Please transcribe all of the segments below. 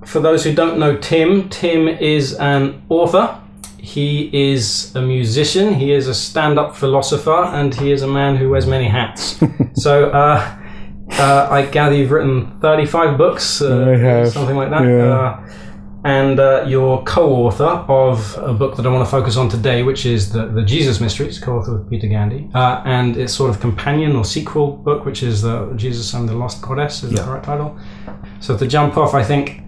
for those who don't know Tim is an author. He is a musician. He is a stand-up philosopher, and he is a man who wears many hats. So I gather you've written 35 books, I have. something like that. Yeah. And you're co-author of a book that I want to focus on today, which is the Jesus Mysteries, co-author with Peter Gandy, and its sort of companion or sequel book, which is the Jesus and the Lost Goddess. Is that the right title? So to jump off, I think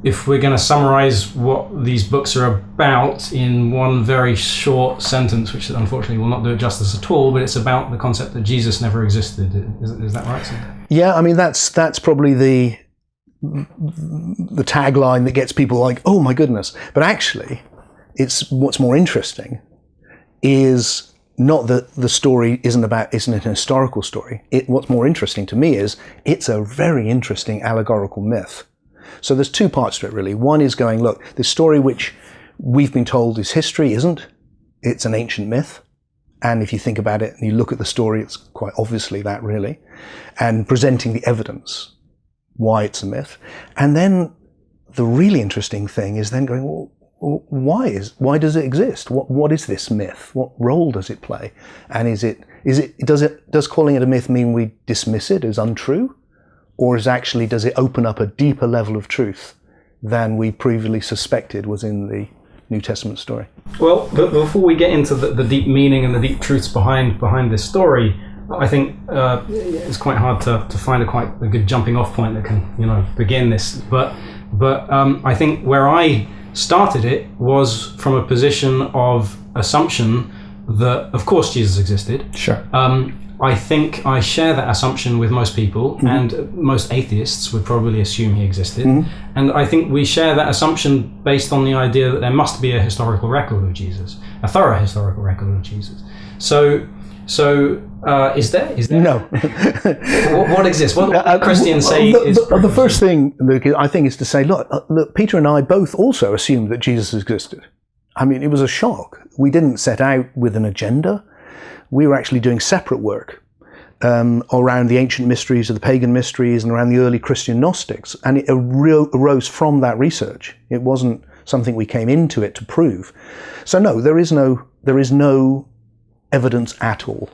if we're going to summarize what these books are about in one very short sentence, which unfortunately will not do it justice at all, but it's about the concept that Jesus never existed. Is that right? Yeah, I mean, that's probably the tagline that gets people like, oh my goodness. But actually, what's more interesting is not that the story isn't a historical story. What's more interesting to me is it's a very interesting allegorical myth. So there's two parts to it, really. One is going, look, this story which we've been told is history isn't. It's an ancient myth. And if you think about it and you look at the story, it's quite obviously that, really. And presenting the evidence why it's a myth. And then the really interesting thing is then going, well, why does it exist? What is this myth? What role does it play? And does calling it a myth mean we dismiss it as untrue? Or does it open up a deeper level of truth than we previously suspected was in the New Testament story? Well, but before we get into the deep meaning and the deep truths behind this story, I think it's quite hard to find a good jumping off point that can begin this. But I think where I started it was from a position of assumption that of course Jesus existed. Sure. I think I share that assumption with most people, and most atheists would probably assume he existed. And I think we share that assumption based on the idea that there must be a historical record of Jesus, a thorough historical record of Jesus. So is there? No. What exists? What Christians say is... The first thing, Luke, I think is to say, look, Peter and I both also assumed that Jesus existed. I mean, it was a shock. We didn't set out with an agenda. We were actually doing separate work around the ancient mysteries of the pagan mysteries and around the early Christian Gnostics. And it arose from that research. It wasn't something we came into it to prove. So no, there is no evidence at all.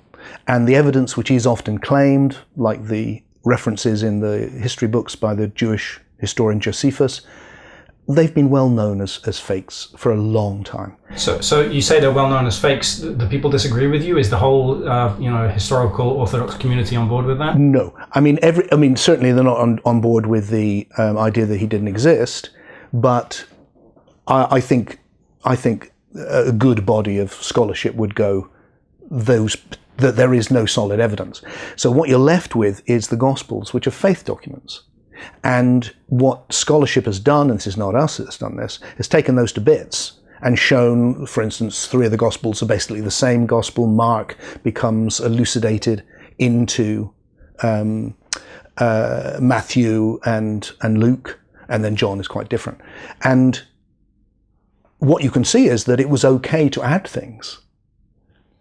And the evidence which is often claimed, like the references in the history books by the Jewish historian Josephus, they've been well known as fakes for a long time. So you say they're well known as fakes. The people disagree with you? Is the whole historical Orthodox community on board with that? No, I mean certainly they're not on board with the idea that he didn't exist. But I think a good body of scholarship would go that there is no solid evidence. So what you're left with is the Gospels, which are faith documents. And what scholarship has done, and this is not us that's done this, has taken those to bits and shown, for instance, 3 of the Gospels are basically the same Gospel. Mark becomes elucidated into Matthew and Luke, and then John is quite different. And what you can see is that it was okay to add things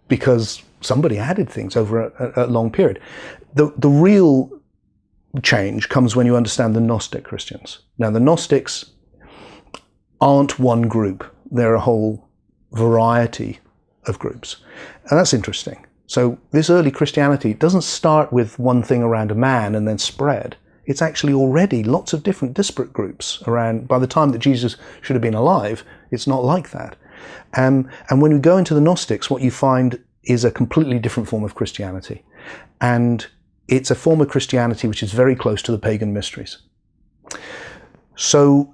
because somebody added things over a long period. The real change comes when you understand the Gnostic Christians. Now, the Gnostics aren't one group. They're a whole variety of groups. And that's interesting. So this early Christianity doesn't start with one thing around a man and then spread. It's actually already lots of different disparate groups around. By the time that Jesus should have been alive, it's not like that. And when we go into the Gnostics, what you find is a completely different form of Christianity. And it's a form of Christianity which is very close to the pagan mysteries. So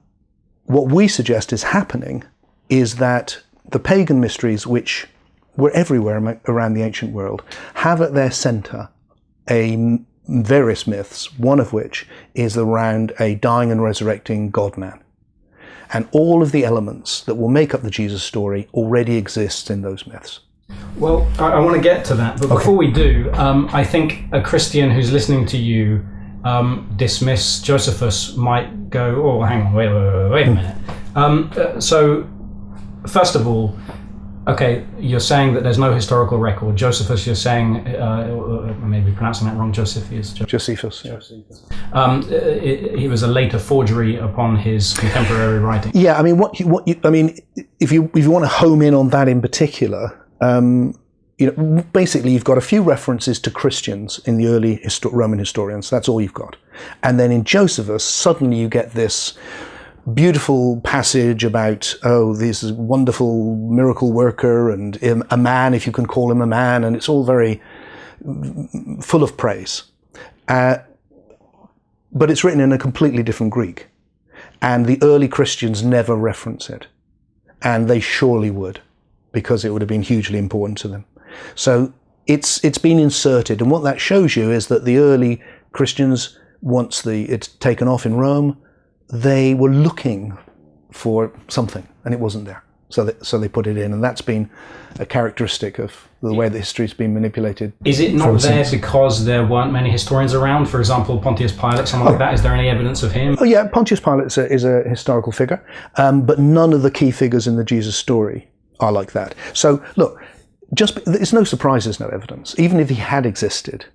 what we suggest is happening is that the pagan mysteries, which were everywhere around the ancient world, have at their center various myths, one of which is around a dying and resurrecting God-man. And all of the elements that will make up the Jesus story already exist in those myths. Well, I want to get to that, but before we do, I think a Christian who's listening to you dismiss Josephus might go, oh, hang on, wait a minute. So, first of all, Okay, you're saying that there's no historical record. Josephus, you're saying, maybe pronouncing that wrong, Josephus. Josephus. Yeah. He was a later forgery upon his contemporary writing. Yeah, I mean, if you want to home in on that in particular, basically you've got a few references to Christians in the early Roman historians. That's all you've got, and then in Josephus, suddenly you get this beautiful passage about, this wonderful miracle worker and a man, if you can call him a man, and it's all very full of praise. But it's written in a completely different Greek. And the early Christians never reference it. And they surely would, because it would have been hugely important to them. So it's been inserted. And what that shows you is that the early Christians, once it's taken off in Rome, they were looking for something, and it wasn't there. So they put it in, and that's been a characteristic of the way that history's been manipulated. Is it not there because there weren't many historians around? For example, Pontius Pilate, someone like that. Is there any evidence of him? Oh yeah, Pontius Pilate is a historical figure, but none of the key figures in the Jesus story are like that. So look, it's no surprise there's no evidence. Even if he had existed,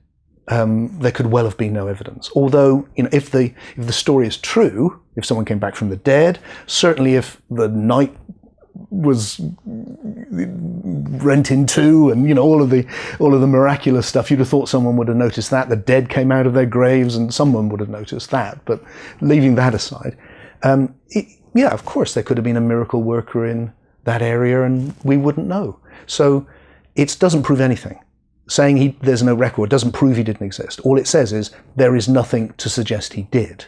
there could well have been no evidence. Although, if the story is true, if someone came back from the dead, certainly if the night was rent in two, and all of the miraculous stuff, you'd have thought someone would have noticed that. The dead came out of their graves, and someone would have noticed that. But leaving that aside, of course there could have been a miracle worker in that area, and we wouldn't know. So it doesn't prove anything. Saying there's no record doesn't prove he didn't exist. All it says is there is nothing to suggest he did.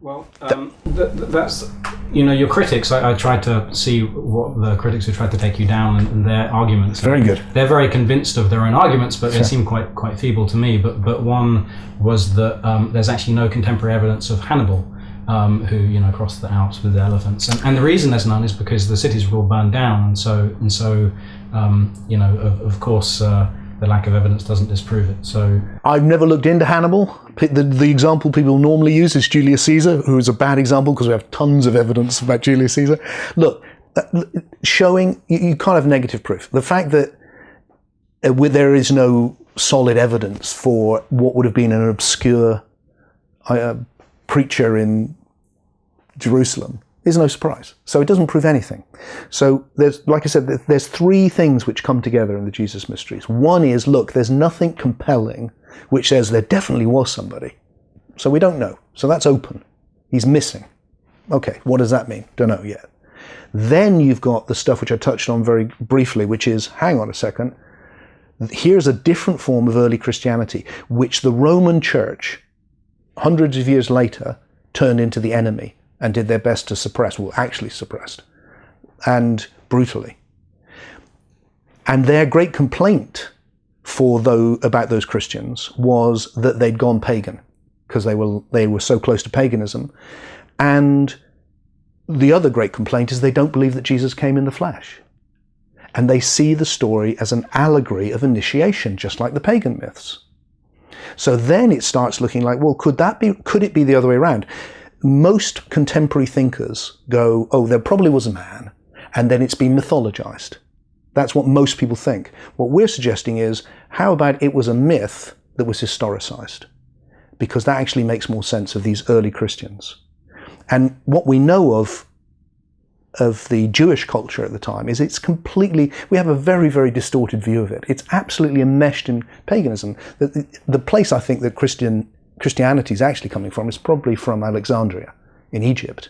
Well, that's, your critics, I tried to see what the critics who tried to take you down and their arguments. Very good. They're very convinced of their own arguments, but they seem quite feeble to me. But one was that there's actually no contemporary evidence of Hannibal, who crossed the Alps with the elephants, and the reason there's none is because the cities were all burned down, and so of course. The lack of evidence doesn't disprove it. So I've never looked into Hannibal. The example people normally use is Julius Caesar, who is a bad example because we have tons of evidence about Julius Caesar. Look, showing you can't have negative proof. The fact that there is no solid evidence for what would have been an obscure preacher in Jerusalem is no surprise. So it doesn't prove anything. So like I said, there's three things which come together in the Jesus mysteries. One is, look, there's nothing compelling which says there definitely was somebody. So we don't know. So that's open. He's missing. Okay, what does that mean? Don't know yet. Then you've got the stuff which I touched on very briefly, which is, hang on a second, here's a different form of early Christianity, which the Roman Church, hundreds of years later, turned into the enemy and did their best to suppress, well, actually suppressed, and brutally. And their great complaint about those Christians was that they'd gone pagan, because they were so close to paganism. And the other great complaint is they don't believe that Jesus came in the flesh. And they see the story as an allegory of initiation, just like the pagan myths. So then it starts looking like, well, could it be the other way around? Most contemporary thinkers go, there probably was a man, and then it's been mythologized. That's what most people think. What we're suggesting is, how about it was a myth that was historicized? Because that actually makes more sense of these early Christians. And what we know of the Jewish culture at the time is we have a very, very distorted view of it. It's absolutely enmeshed in paganism. The place I think that Christianity is actually coming from is probably from Alexandria in Egypt,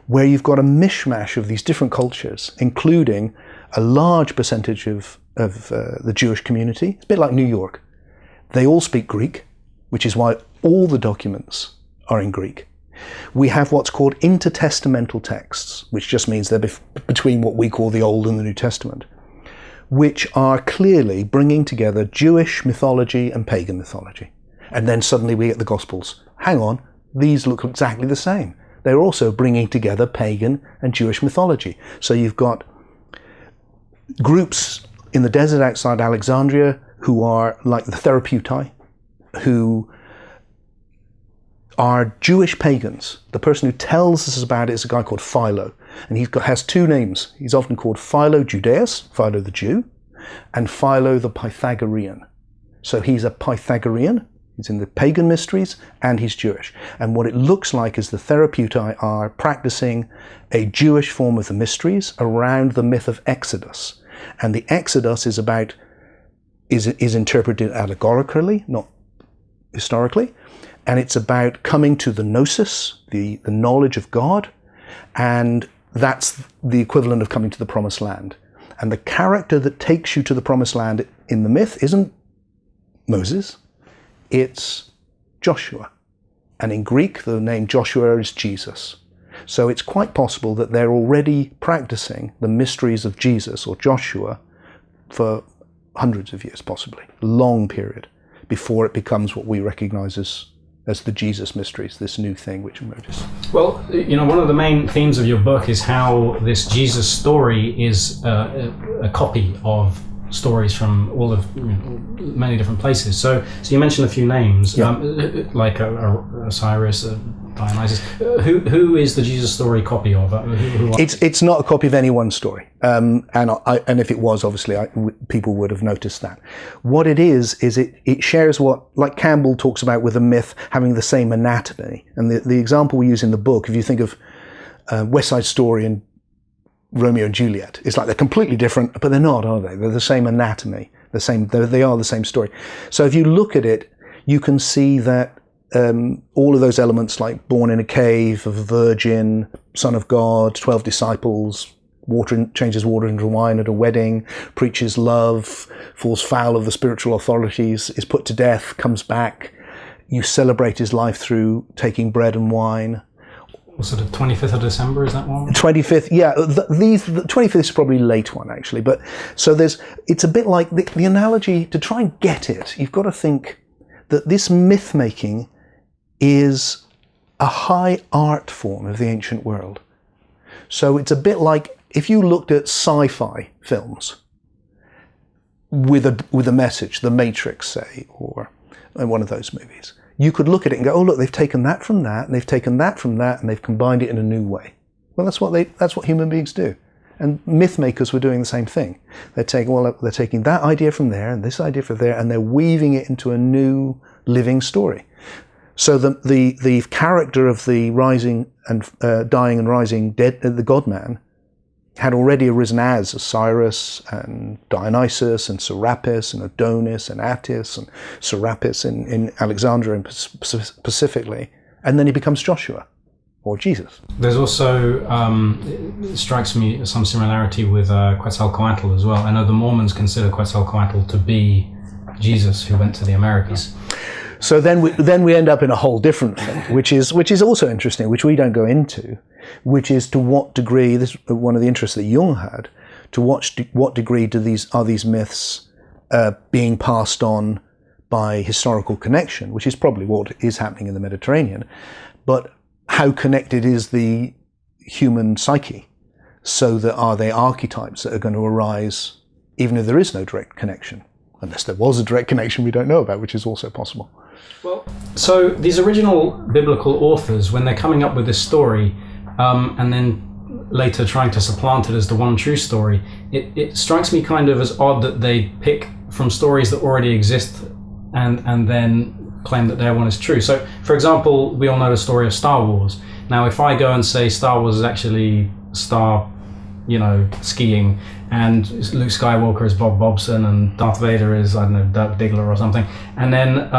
where you've got a mishmash of these different cultures, including a large percentage of the Jewish community. It's a bit like New York. They all speak Greek, which is why all the documents are in Greek. We have what's called intertestamental texts, which just means they're between what we call the Old and the New Testament, which are clearly bringing together Jewish mythology and pagan mythology. And then suddenly we get the Gospels. Hang on, these look exactly the same. They're also bringing together pagan and Jewish mythology. So you've got groups in the desert outside Alexandria who are like the Therapeutai, who are Jewish pagans. The person who tells us about it is a guy called Philo, And has two names. He's often called Philo Judaeus, Philo the Jew, and Philo the Pythagorean. So he's a Pythagorean, he's in the pagan mysteries, and he's Jewish. And what it looks like is the Therapeutai are practicing a Jewish form of the mysteries around the myth of Exodus. And the Exodus is interpreted allegorically, not historically, and it's about coming to the gnosis, the knowledge of God, and that's the equivalent of coming to the promised land. And the character that takes you to the promised land in the myth isn't Moses, it's Joshua. And in Greek, the name Joshua is Jesus. So it's quite possible that they're already practicing the mysteries of Jesus or Joshua for hundreds of years, possibly, a long period, before it becomes what we recognize as the Jesus mysteries, this new thing which emerges. Well, one of the main themes of your book is how this Jesus story is a copy of stories from all of many different places. So you mentioned a few names, like Osiris, Dionysus. Who is the Jesus story copy of? It's not a copy of any one story, and if it was, obviously, people would have noticed that. What it is it shares what, like Campbell talks about with a myth having the same anatomy. And the example we use in the book, if you think of West Side Story and Romeo and Juliet, it's like they're completely different, but they're not, are they? They're the same anatomy, they are the same story. So if you look at it, you can see that all of those elements, like born in a cave, of a virgin, son of God, 12 disciples, changes water into wine at a wedding, preaches love, falls foul of the spiritual authorities, is put to death, comes back. You celebrate his life through taking bread and wine. Was it the 25th of December, is that one? 25th, yeah. The 25th is probably a late one, actually. But so it's a bit like the analogy, to try and get it, you've got to think that this myth-making is a high art form of the ancient world. So it's a bit like if you looked at sci-fi films with a message, The Matrix, say, or one of those movies. You could look at it and go, oh, look, they've taken that from that, and they've taken that from that, and they've combined it in a new way. Well, that's what human beings do. And myth makers were doing the same thing. They're taking that idea from there, and this idea from there, and they're weaving it into a new living story. So the character of the rising and dying and rising dead, the God-man, had already arisen as Osiris and Dionysus and Serapis and Adonis and Attis and Serapis in Alexandria and specifically, and then he becomes Joshua or Jesus. There's also, it strikes me, some similarity with Quetzalcoatl as well. I know the Mormons consider Quetzalcoatl to be Jesus who went to the Americas. So then we end up in a whole different thing, which is also interesting, which we don't go into, which is to what degree, this is one of the interests that Jung had, to what degree are these myths being passed on by historical connection, which is probably what is happening in the Mediterranean, but how connected is the human psyche, so that are they archetypes that are going to arise even if there is no direct connection, unless there was a direct connection we don't know about, which is also possible. Well, so these original biblical authors, when they're coming up with this story, and then later trying to supplant it as the one true story, it strikes me kind of as odd that they pick from stories that already exist and then claim that their one is true. So, for example, we all know the story of Star Wars. Now, if I go and say Star Wars is actually skiing, and Luke Skywalker is Bob Bobson, and Darth Vader is, I don't know, Dirk Diggler or something, and then,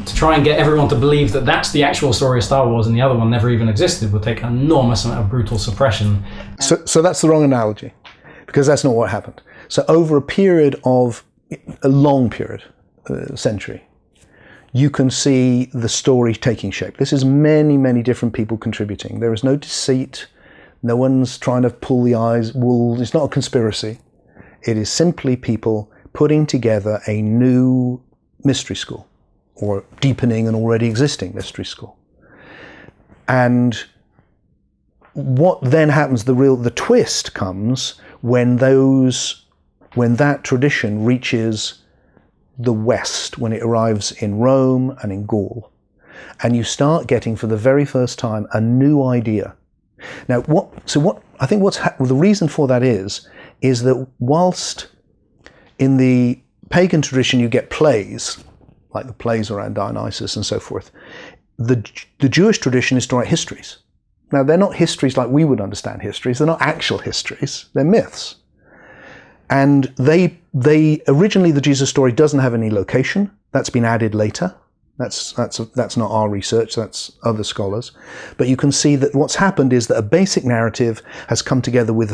to try and get everyone to believe that that's the actual story of Star Wars and the other one never even existed would take an enormous amount of brutal suppression. So that's the wrong analogy, because that's not what happened. So over a long period, century, you can see the story taking shape. This is many, many different people contributing. There is no deceit. No one's trying to pull the wool. It's not a conspiracy. It is simply people putting together a new mystery school, or deepening an already existing mystery school. And what then happens, the twist comes when that tradition reaches the West, when it arrives in Rome and in Gaul. And you start getting, for the very first time, a new idea. Now, the reason for that is that whilst in the pagan tradition you get plays, like the plays around Dionysus and so forth, the Jewish tradition is to write histories. Now, they're not histories like we would understand histories. They're not actual histories. They're myths. And they originally, the Jesus story doesn't have any location. That's been added later. That's not our research. That's other scholars. But you can see that what's happened is that a basic narrative has come together with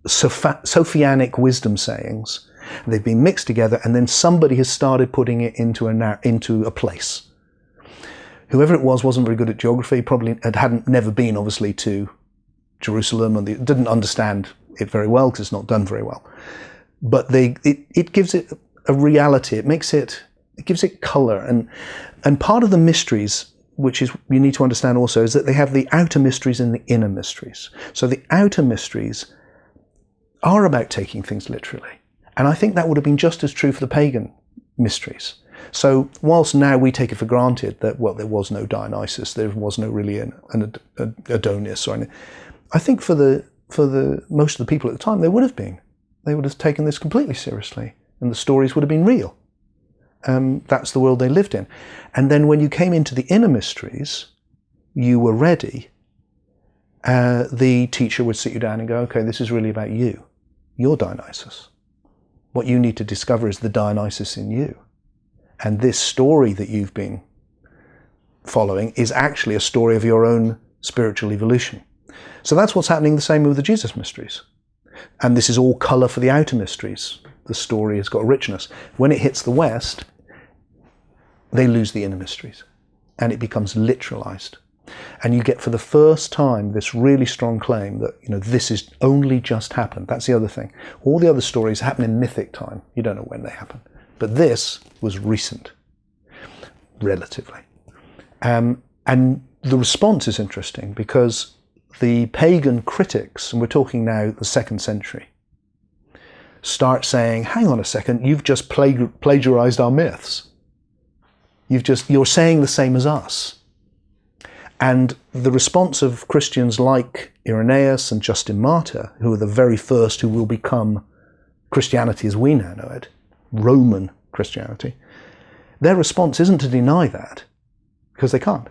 Sophianic wisdom sayings. They've been mixed together, and then somebody has started putting it into a place. Whoever it was wasn't very good at geography. Probably hadn't never been, obviously, to Jerusalem, and didn't understand it very well because it's not done very well. But it gives it a reality. It gives it colour, and part of the mysteries, which is you need to understand also, is that they have the outer mysteries and the inner mysteries. So the outer mysteries are about taking things literally, and I think that would have been just as true for the pagan mysteries. So whilst now we take it for granted that, well, there was no Dionysus, there was no really an Adonis or anything, I think for the most of the people at the time, there would have been. They would have taken this completely seriously, and the stories would have been real. That's the world they lived in. And then when you came into the inner mysteries, you were ready. The teacher would sit you down and go, okay, this is really about you. You're Dionysus. What you need to discover is the Dionysus in you. And this story that you've been following is actually a story of your own spiritual evolution. So that's what's happening the same with the Jesus mysteries. And this is all colour for the outer mysteries. The story has got a richness. When it hits the West, they lose the inner mysteries, and it becomes literalized. And you get for the first time this really strong claim that, this is only just happened. That's the other thing. All the other stories happen in mythic time. You don't know when they happen. But this was recent, relatively. And the response is interesting because the pagan critics, and we're talking now the 2nd century, start saying, hang on a second, you've just plagiarized our myths. You're saying the same as us. And the response of Christians like Irenaeus and Justin Martyr, who are the very first who will become Christianity as we now know it, Roman Christianity, their response isn't to deny that, because they can't.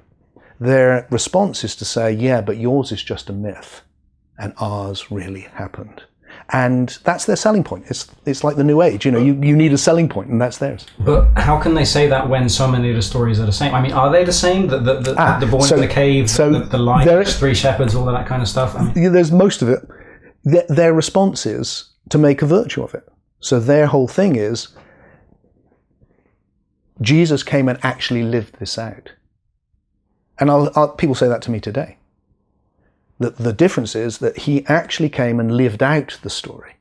Their response is to say, yeah, but yours is just a myth, and ours really happened. And that's their selling point. It's like the New Age, you need a selling point, and that's theirs. But how can they say that when so many of the stories are the same? I mean, are they the same? The boy in the cave, the light, 3 shepherds, all of that kind of stuff? There's most of it. Their response is to make a virtue of it. So their whole thing is, Jesus came and actually lived this out. And people say that to me today. The difference is that he actually came and lived out the story.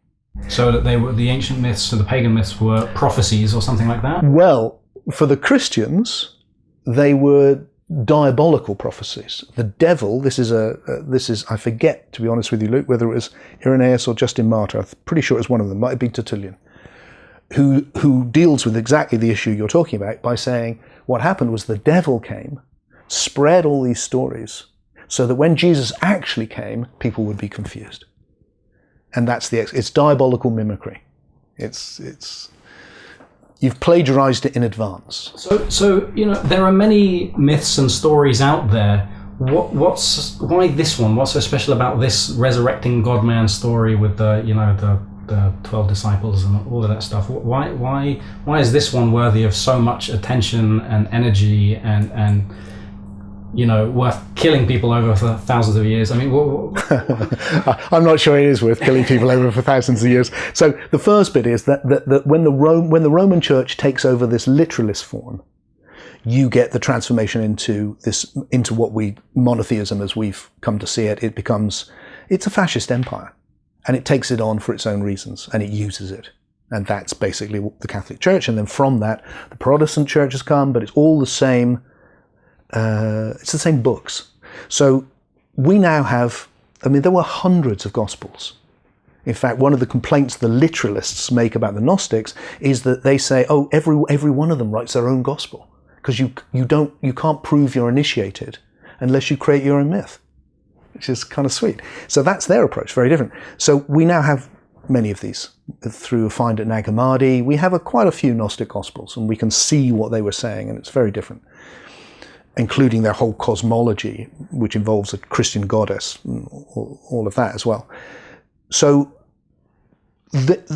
So that the ancient myths and the pagan myths were prophecies or something like that? Well, for the Christians, they were diabolical prophecies. The devil, this is I forget, to be honest with you, Luke, whether it was Irenaeus or Justin Martyr, I'm pretty sure it was one of them, might have been Tertullian, who deals with exactly the issue you're talking about by saying what happened was the devil came, spread all these stories, so that when Jesus actually came, people would be confused. And that's it's diabolical mimicry. You've plagiarized it in advance. So there are many myths and stories out there. Why this one? What's so special about this resurrecting God-man story with the 12 disciples and all of that stuff? Why is this one worthy of so much attention and energy and worth killing people over for thousands of years? I mean, I'm not sure it is worth killing people over for thousands of years. So the first bit is that when the Roman Church takes over this literalist form, you get the transformation into what monotheism as we've come to see it. It's a fascist empire, and it takes it on for its own reasons, and it uses it. And that's basically the Catholic Church. And then from that, the Protestant Church has come, but it's all the same. It's the same books. So we now have, there were hundreds of Gospels. In fact, one of the complaints the literalists make about the Gnostics is that they say, oh, every one of them writes their own Gospel, because you can't prove you're initiated unless you create your own myth. which is kind of sweet. So that's their approach, very different. So we now have many of these through Find at Nag Hammadi. We have quite a few Gnostic Gospels, and we can see what they were saying, and it's very different, including their whole cosmology, which involves a Christian goddess, and all of that as well. So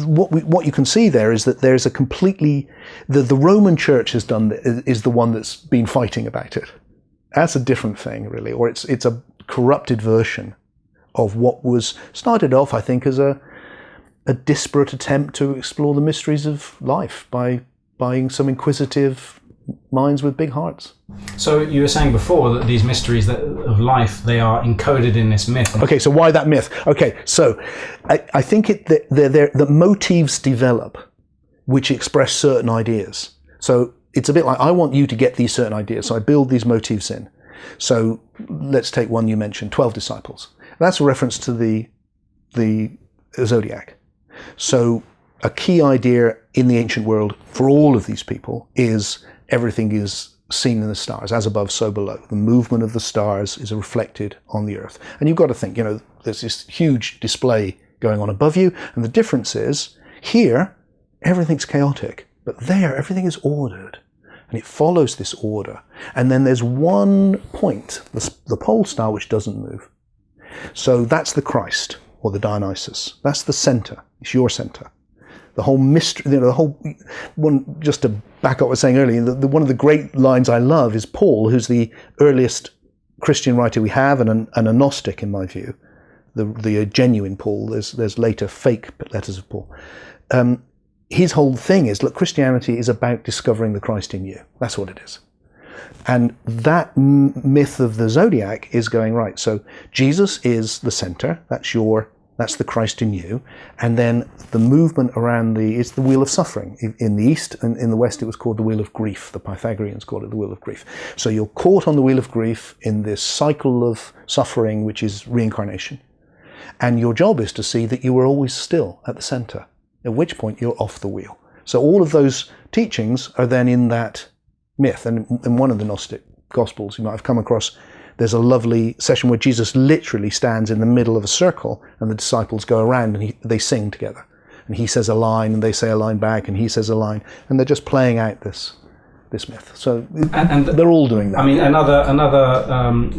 what you can see there is that there's a completely, the Roman Church has done, is the one that's been fighting about it. That's a different thing, really, or it's a corrupted version of what was started off, I think, as a disparate attempt to explore the mysteries of life by some inquisitive minds with big hearts. So you were saying before that these mysteries of life, they are encoded in this myth. Okay, so why that myth? Okay, so I think that motifs develop which express certain ideas. So it's a bit like, I want you to get these certain ideas, so I build these motifs in. So let's take one you mentioned, 12 disciples. That's a reference to the zodiac. So a key idea in the ancient world for all of these people is everything is seen in the stars, as above, so below. The movement of the stars is reflected on the earth. And you've got to think, there's this huge display going on above you, and the difference is, here, everything's chaotic, but there, everything is ordered, and it follows this order. And then there's one point, the pole star, which doesn't move. So that's the Christ, or the Dionysus. That's the center. It's your center. The whole mystery, the whole one. Just to back up what I was saying earlier, one of the great lines I love is Paul, who's the earliest Christian writer we have, and a Gnostic in my view, the genuine Paul. There's later fake letters of Paul. His whole thing is, look, Christianity is about discovering the Christ in you. That's what it is. And that myth of the zodiac is going, right, so Jesus is the center, that's the Christ in you, and then the movement around it's the wheel of suffering. In the East and in the West it was called the wheel of grief. The Pythagoreans called it the wheel of grief. So you're caught on the wheel of grief in this cycle of suffering, which is reincarnation. And your job is to see that you are always still at the center, at which point you're off the wheel. So all of those teachings are then in that myth. And in one of the Gnostic Gospels you might have come across, there's a lovely session where Jesus literally stands in the middle of a circle, and the disciples go around and they sing together. And he says a line, and they say a line back, and he says a line, and they're just playing out this myth. So and they're all doing that. I mean, another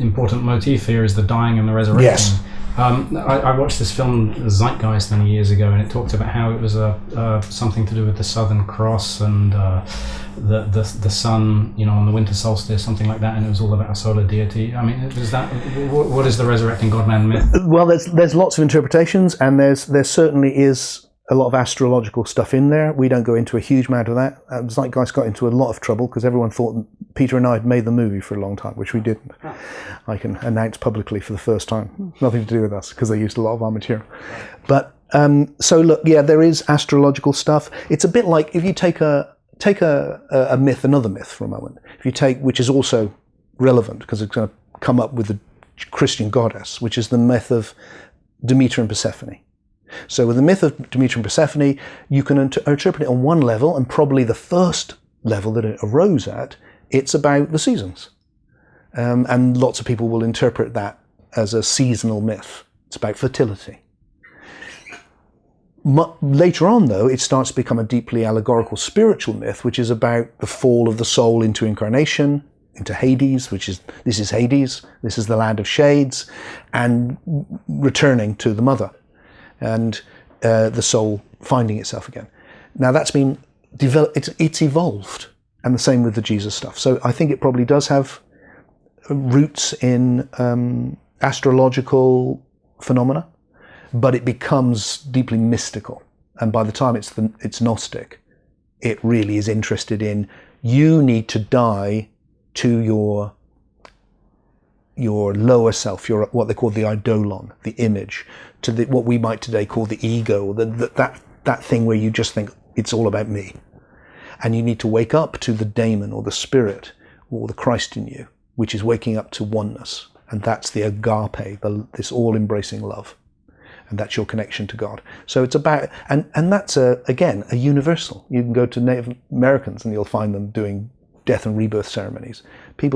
important motif here is the dying and the resurrection. Yes. I watched this film Zeitgeist many years ago, and it talked about how it was something to do with the Southern Cross and the sun, on the winter solstice, something like that, and it was all about a solar deity. I mean, is that what is the resurrecting God-man myth? Well, there's lots of interpretations, and there certainly is a lot of astrological stuff in there. We don't go into a huge amount of that. Zeitgeist got into a lot of trouble because everyone thought Peter and I had made the movie for a long time, which we didn't. I can announce publicly for the first time. Nothing to do with us, because they used a lot of our material. But so look, yeah, there is astrological stuff. It's a bit like if you take a myth, another myth for a moment. If you take, which is also relevant because it's going to come up with the Christian goddess, which is the myth of Demeter and Persephone. So with the myth of Demeter and Persephone, you can interpret it on one level, and probably the first level that it arose at, it's about the seasons. And lots of people will interpret that as a seasonal myth. It's about fertility. Later on, though, it starts to become a deeply allegorical spiritual myth, which is about the fall of the soul into incarnation, into Hades, this is Hades, this is the land of shades, and returning to the mother, and the soul finding itself again. Now that's been developed, it's evolved, and the same with the Jesus stuff. So I think it probably does have roots in astrological phenomena, but it becomes deeply mystical. And by the time it's Gnostic, it really is interested in, you need to die to your lower self, your what they call the eidolon, the image, to what we might today call the ego, that thing where you just think it's all about me. And you need to wake up to the daemon or the spirit or the Christ in you, which is waking up to oneness. And that's the agape, this all-embracing love. And that's your connection to God. So it's about, and that's again a universal. You can go to Native Americans and you'll find them doing death and rebirth ceremonies.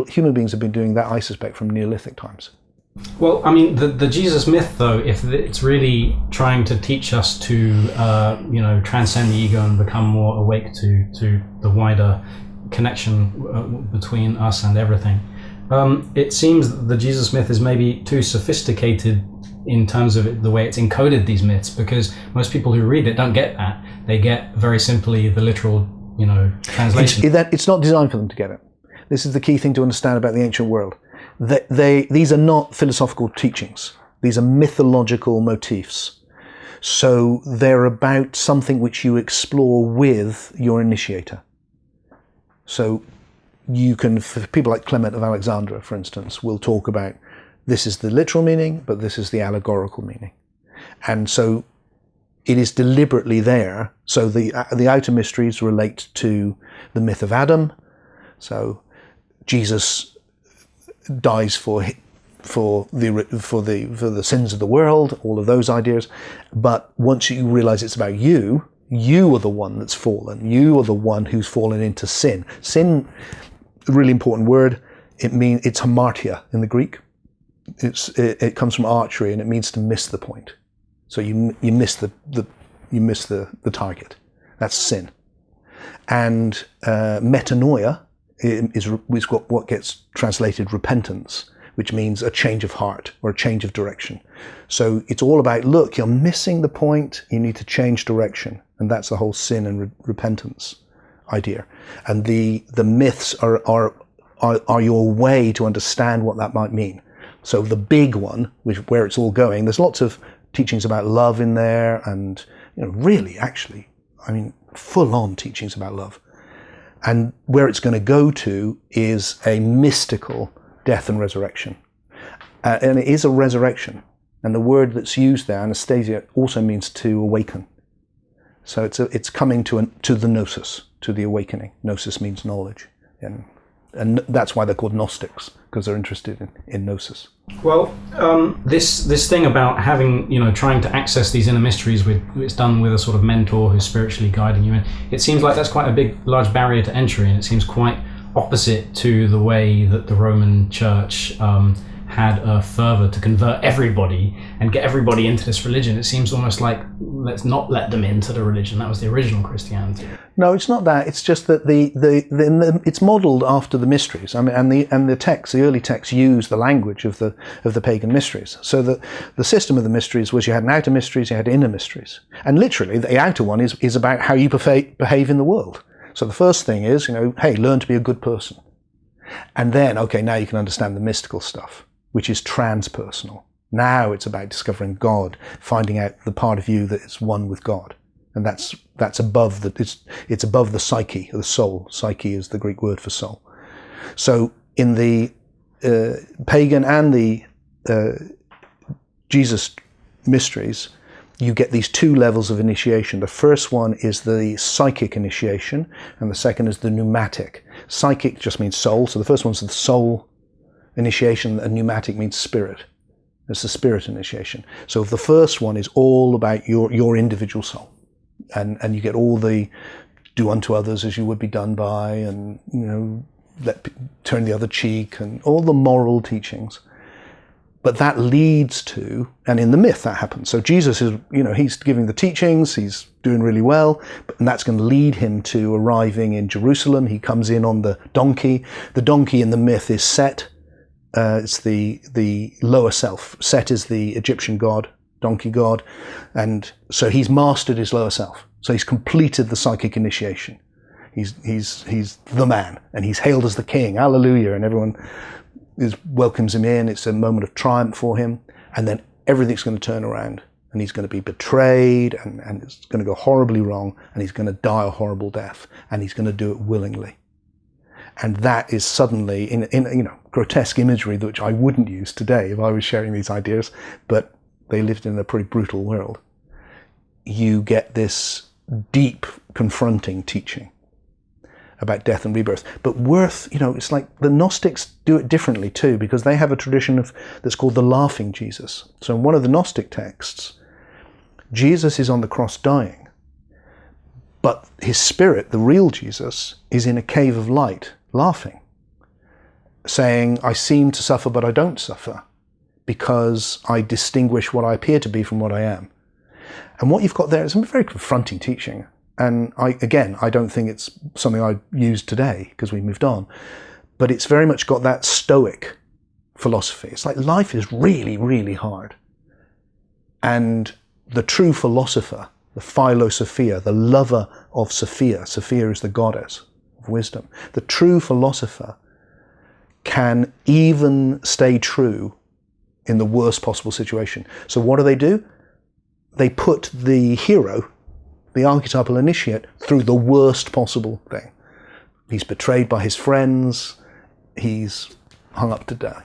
Human beings have been doing that, I suspect, from Neolithic times. Well, I mean, the Jesus myth, though, if it's really trying to teach us to, transcend the ego and become more awake to the wider connection between us and everything, it seems that the Jesus myth is maybe too sophisticated in terms of the way it's encoded these myths, because most people who read it don't get that. They get very simply the literal, translation. It's not designed for them to get it. This is the key thing to understand about the ancient world. These are not philosophical teachings. These are mythological motifs. So they're about something which you explore with your initiator. So you can, for people like Clement of Alexandria, for instance, will talk about this is the literal meaning, but this is the allegorical meaning. And so it is deliberately there. So the outer mysteries relate to the myth of Adam. So Jesus dies for the sins of the world, all of those ideas. But once you realize it's about you are the one that's fallen. You are the one who's fallen into sin. Sin, a really important word. It's hamartia in the Greek. It comes from archery, and it means to miss the point. So you miss the target. That's sin. And metanoia is what gets translated repentance, which means a change of heart or a change of direction. So it's all about, look, you're missing the point, you need to change direction. And that's the whole sin and repentance idea. And the myths are your way to understand what that might mean. So the big one, where it's all going, there's lots of teachings about love in there, and really, actually, full-on teachings about love. And where it's going to go to is a mystical death and resurrection. And it is a resurrection. And the word that's used there, anastasia, also means to awaken. So it's coming to the gnosis, to the awakening. Gnosis means knowledge. And that's why they're called Gnostics, because they're interested in gnosis. Well, this thing about having, trying to access these inner mysteries, it's done with a sort of mentor who's spiritually guiding you. And it seems like that's quite a large barrier to entry, and it seems quite opposite to the way that the Roman Church had a fervor to convert everybody and get everybody into this religion. It seems almost like, let's not let them into the religion. That was the original Christianity. No, it's not that. It's just that it's modelled after the mysteries. And the texts, the early texts, use the language of the pagan mysteries. So the system of the mysteries was you had an outer mysteries, you had inner mysteries, and literally the outer one is about how you behave in the world. So the first thing is, hey, learn to be a good person, and then okay, now you can understand the mystical stuff, which is transpersonal. Now it's about discovering God, finding out the part of you that is one with God. And that's above it's above the psyche, the soul. Psyche is the Greek word for soul. So in the pagan and the Jesus mysteries, you get these two levels of initiation. The first one is the psychic initiation, and the second is the pneumatic. Psychic just means soul, so the first one's the soul initiation, and pneumatic means spirit. It's the spirit initiation. So the first one is all about your individual soul. And you get all the do unto others as you would be done by, and turn the other cheek, and all the moral teachings. But that leads to, and in the myth that happens. So Jesus is, he's giving the teachings, he's doing really well, and that's going to lead him to arriving in Jerusalem. He comes in on the donkey. The donkey in the myth is Set. It's the lower self. Set is the Egyptian god, donkey god, and so he's mastered his lower self. So he's completed the psychic initiation. He's the man, and he's hailed as the king. Hallelujah! And everyone welcomes him in. It's a moment of triumph for him, and then everything's going to turn around, and he's going to be betrayed, and it's going to go horribly wrong, and he's going to die a horrible death, and he's going to do it willingly. And that is suddenly, in grotesque imagery, which I wouldn't use today if I was sharing these ideas, but they lived in a pretty brutal world. You get this deep, confronting teaching about death and rebirth. But it's like the Gnostics do it differently too, because they have a tradition that's called the laughing Jesus. So in one of the Gnostic texts, Jesus is on the cross dying, but his spirit, the real Jesus, is in a cave of light, laughing, saying, I seem to suffer, but I don't suffer, because I distinguish what I appear to be from what I am. And what you've got there is a very confronting teaching. And I don't think it's something I use today because we moved on. But it's very much got that stoic philosophy. It's like life is really, really hard. And the true philosopher, the philosophia, the lover of Sophia, Sophia is the goddess of wisdom, the true philosopher can even stay true in the worst possible situation. So what do? They put the hero, the archetypal initiate, through the worst possible thing. He's betrayed by his friends, he's hung up to die,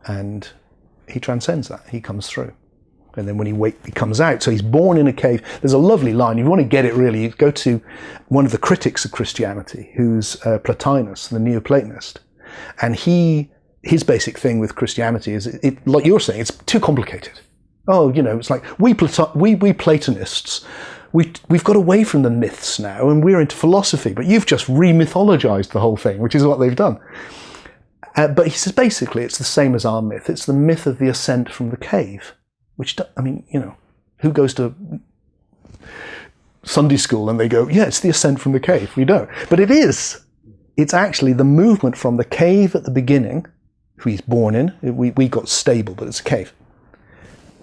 and he transcends that, he comes through. And then when he comes out, so he's born in a cave. There's a lovely line, if you want to get it really, you go to one of the critics of Christianity, who's Plotinus, the Neoplatonist. And his basic thing with Christianity is, like you're saying, it's too complicated. Oh, it's like, we Platonists, we've got away from the myths now, and we're into philosophy, but you've just re-mythologized the whole thing, which is what they've done. But he says, basically, it's the same as our myth. It's the myth of the ascent from the cave. Which, who goes to Sunday school and they go, yeah, it's the ascent from the cave? We don't. But it is. It's actually the movement from the cave at the beginning, who he's born in. We got stable, but it's a cave.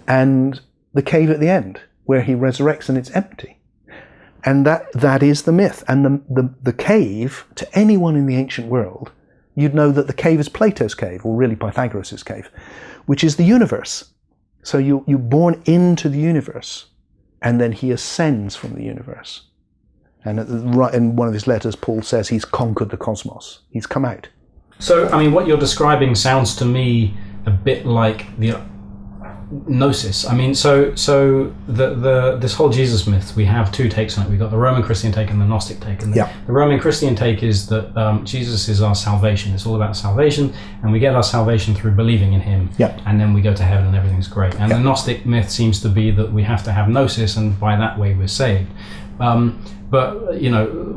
And the cave at the end, where he resurrects and it's empty. And that is the myth. And the cave, to anyone in the ancient world, you'd know that the cave is Plato's cave, or really Pythagoras' cave, which is the universe. So you're born into the universe, and then he ascends from the universe. And in one of his letters, Paul says he's conquered the cosmos. He's come out. So, what you're describing sounds to me a bit like the gnosis. So this whole Jesus myth, we have two takes on it. We've got the Roman Christian take and the Gnostic take. And the Roman Christian take is that Jesus is our salvation. It's all about salvation, and we get our salvation through believing in him. And then we go to heaven and everything's great. And the Gnostic myth seems to be that we have to have gnosis, and by that way we're saved. But,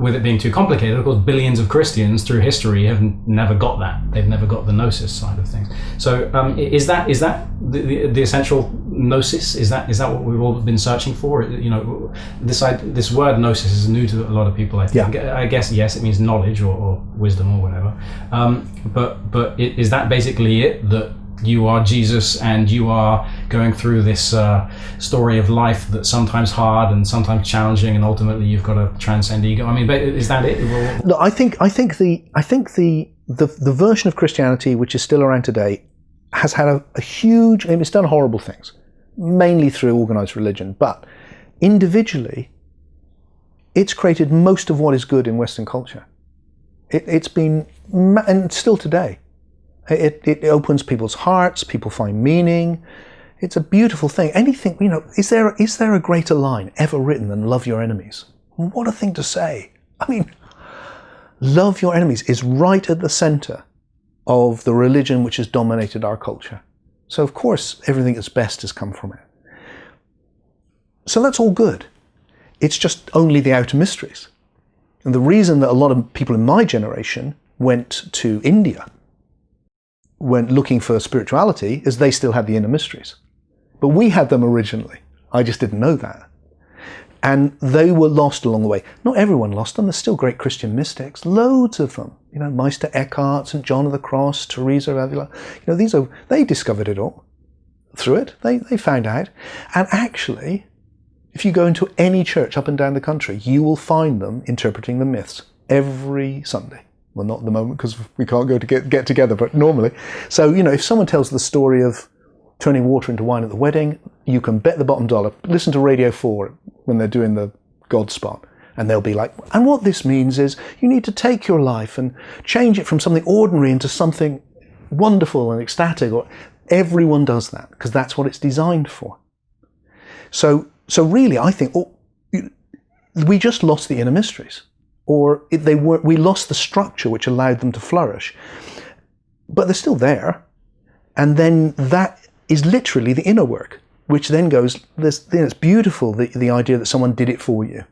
with it being too complicated, of course, billions of Christians through history have never got that. They've never got the gnosis side of things. So is that the essential gnosis? Is that what we've all been searching for? This word gnosis is new to a lot of people, I think. I guess, yes, it means knowledge or wisdom or whatever. But is that basically it, that you are Jesus and you are going through this story of life that's sometimes hard and sometimes challenging, and ultimately you've got to transcend ego? Is that it? Look, I think the version of Christianity which is still around today has had a huge, it's done horrible things, mainly through organized religion, but individually it's created most of what is good in Western culture. It's been, and still today, it opens people's hearts, people find meaning. It's a beautiful thing. Anything, is there a greater line ever written than love your enemies? What a thing to say. Love your enemies is right at the center of the religion which has dominated our culture. So of course everything that's best has come from it. So that's all good. It's just only the outer mysteries. And the reason that a lot of people in my generation went to India when looking for spirituality is they still had the inner mysteries. But we had them originally. I just didn't know that. And they were lost along the way. Not everyone lost them. There's still great Christian mystics, loads of them. Meister Eckhart, St. John of the Cross, Teresa of Avila. They discovered it all through it. They found out. And actually, if you go into any church up and down the country, you will find them interpreting the myths every Sunday. Well, not at the moment because we can't go to get together, but normally. So, if someone tells the story of turning water into wine at the wedding, you can bet the bottom dollar. Listen to Radio 4 when they're doing the God spot, and they'll be like, and what this means is you need to take your life and change it from something ordinary into something wonderful and ecstatic. Or everyone does that because that's what it's designed for. So really, I think we just lost the inner mysteries. Or we lost the structure which allowed them to flourish. But they're still there. And then that is literally the inner work, which then goes, it's beautiful, the idea that someone did it for you.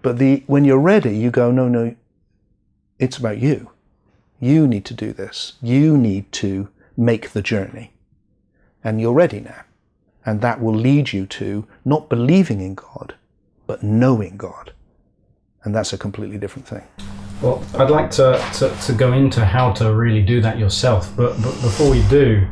But when you're ready, you go, no, it's about you. You need to do this. You need to make the journey. and you're ready now. And that will lead you to not believing in God, but knowing God. And that's a completely different thing. Well, I'd like to go into how to really do that yourself, but before we do,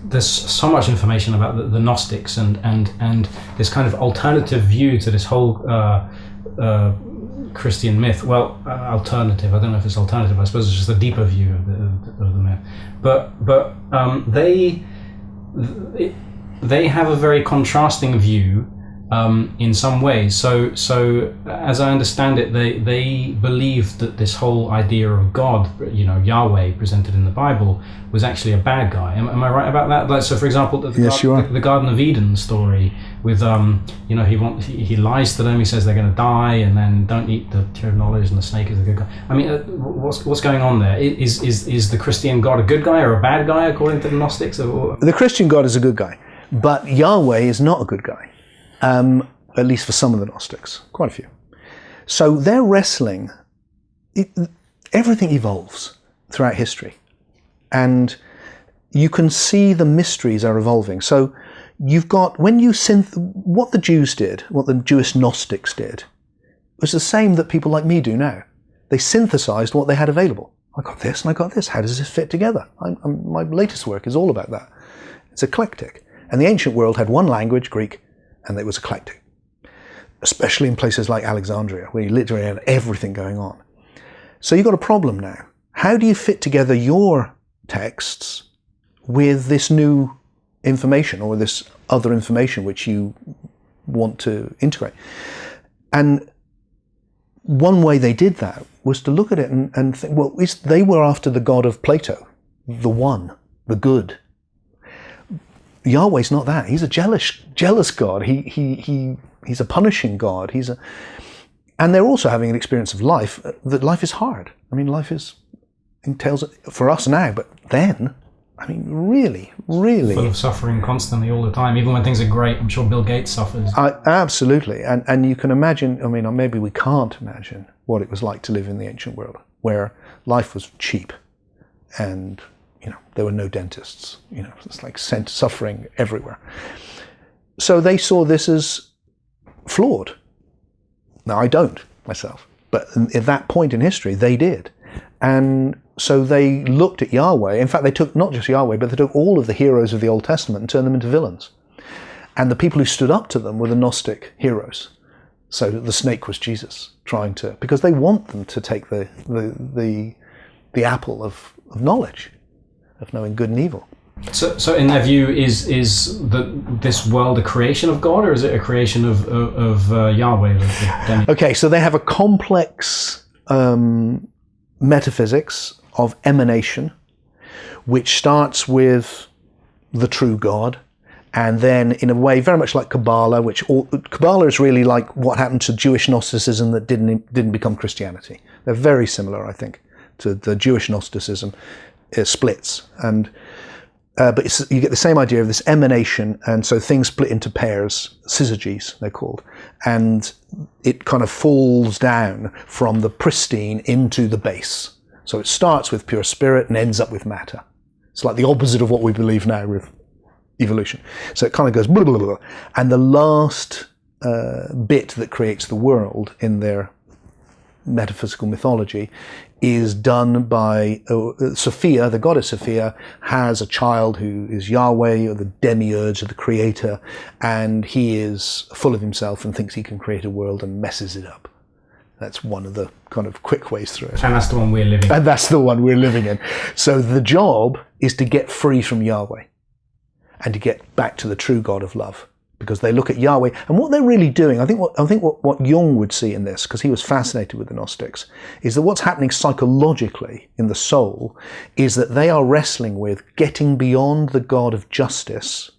there's so much information about the Gnostics and this kind of alternative view to this whole Christian myth. Well, alternative. I don't know if it's alternative. I suppose it's just a deeper view of the myth. But they have a very contrasting view. In some ways, so as I understand it, they believed that this whole idea of God, Yahweh presented in the Bible, was actually a bad guy. Am I right about that? Like, so, for example, the Garden of Eden story with he lies to them. He says they're going to die, and then don't eat the tree of knowledge, and the snake is a good guy. I mean, what's going on there? Is the Christian God a good guy or a bad guy according to the Gnostics? The Christian God is a good guy, but Yahweh is not a good guy. At least for some of the Gnostics, quite a few. So they're wrestling. Everything evolves throughout history. And you can see the mysteries are evolving. So you've got, what the Jews did, what the Jewish Gnostics did, was the same that people like me do now. They synthesized what they had available. I got this and I got this. How does this fit together? My latest work is all about that. It's eclectic. And the ancient world had one language, Greek, and it was eclectic, especially in places like Alexandria, where you literally had everything going on. So you've got a problem now. How do you fit together your texts with this new information or this other information which you want to integrate? And one way they did that was to look at it and think, well, they were after the God of Plato, the one, the good. Yahweh's not that. He's a jealous God. He's a punishing God. And they're also having an experience of life, that life is hard. I mean, life entails for us now, but then, I mean, really, really. Full of suffering constantly all the time, even when things are great. I'm sure Bill Gates suffers. Absolutely. And you can imagine, I mean, maybe we can't imagine what it was like to live in the ancient world, where life was cheap and there were no dentists. It's like suffering everywhere. So they saw this as flawed. Now, I don't myself, but at that point in history, they did. And so they looked at Yahweh. In fact, they took not just Yahweh, but they took all of the heroes of the Old Testament and turned them into villains. And the people who stood up to them were the Gnostic heroes. So the snake was Jesus, because they want them to take the apple of knowledge, of knowing good and evil. So in their view, is this world a creation of God, or is it a creation of Yahweh? Okay, so they have a complex metaphysics of emanation, which starts with the true God, and then in a way very much like Kabbalah, Kabbalah is really like what happened to Jewish Gnosticism that didn't become Christianity. They're very similar, I think, to the Jewish Gnosticism. It splits, but you get the same idea of this emanation, and so things split into pairs, syzygies they're called, and it kind of falls down from the pristine into the base. So it starts with pure spirit and ends up with matter. It's like the opposite of what we believe now with evolution. So it kind of goes blah, blah, blah, blah. And the last bit that creates the world in their metaphysical mythology is done by Sophia, the goddess Sophia, has a child who is Yahweh, or the demiurge, or the creator, and he is full of himself and thinks he can create a world and messes it up. That's one of the kind of quick ways through it. And that's the one we're living in. And that's the one we're living in. So the job is to get free from Yahweh and to get back to the true God of love. Because they look at Yahweh, and what they're really doing, I think what Jung would see in this, because he was fascinated with the Gnostics, is that what's happening psychologically in the soul is that they are wrestling with getting beyond the God of justice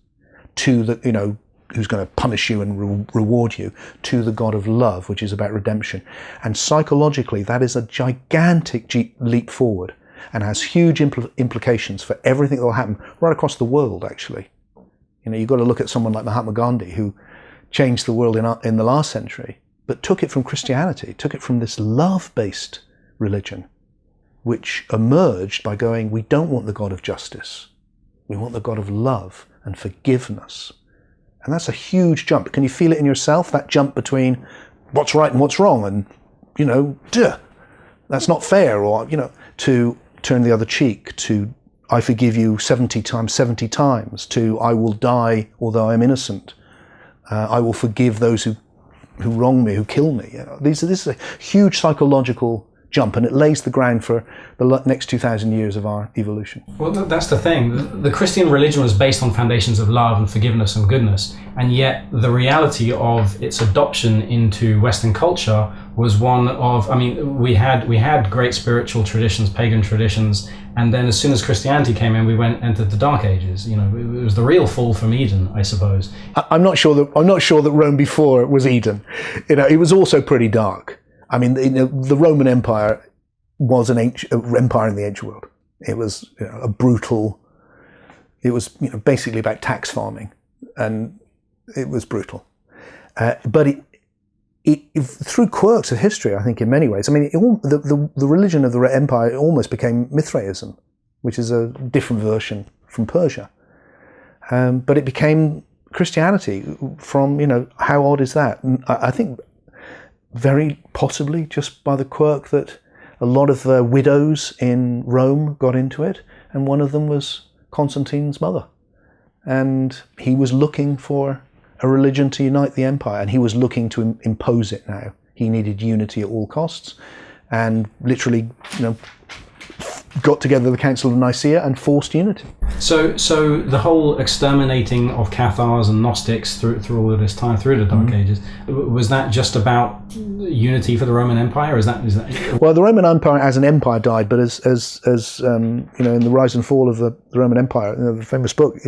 to the, who's going to punish you and reward you, to the God of love, which is about redemption. And psychologically, that is a gigantic leap forward and has huge implications for everything that will happen right across the world, actually. You've got to look at someone like Mahatma Gandhi, who changed the world in the last century, but took it from Christianity, took it from this love-based religion, which emerged by going, we don't want the God of justice. We want the God of love and forgiveness. And that's a huge jump. Can you feel it in yourself, that jump between what's right and what's wrong? And, that's not fair, or, to turn the other cheek, to I forgive you 70 times, 70 times, to I will die although I'm innocent. I will forgive those who wrong me, who kill me. This is a huge psychological jump, and it lays the ground for the next 2,000 years of our evolution. Well, that's the thing. The Christian religion was based on foundations of love and forgiveness and goodness, and yet the reality of its adoption into Western culture was one of, we had great spiritual traditions, pagan traditions, and then as soon as Christianity came in, we entered the Dark Ages. It was the real fall from Eden, I suppose. I'm not sure that Rome before was Eden. It was also pretty dark. The Roman Empire was an empire in the ancient world. It was a brutal. It was basically about tax farming, and it was brutal. But it through quirks of history, I think in many ways. The religion of the empire almost became Mithraism, which is a different version from Persia. But it became Christianity from how odd is that? And I think. Very possibly just by the quirk that a lot of the widows in Rome got into it, and one of them was Constantine's mother. And he was looking for a religion to unite the empire, and he was looking to impose it now. He needed unity at all costs, and literally, got together the Council of Nicaea and forced unity. So the whole exterminating of Cathars and Gnostics through all of this time, through the Dark Ages, was that just about unity for the Roman Empire? Is that? Well, the Roman Empire as an empire died, but as in the rise and fall of the Roman Empire, the famous book,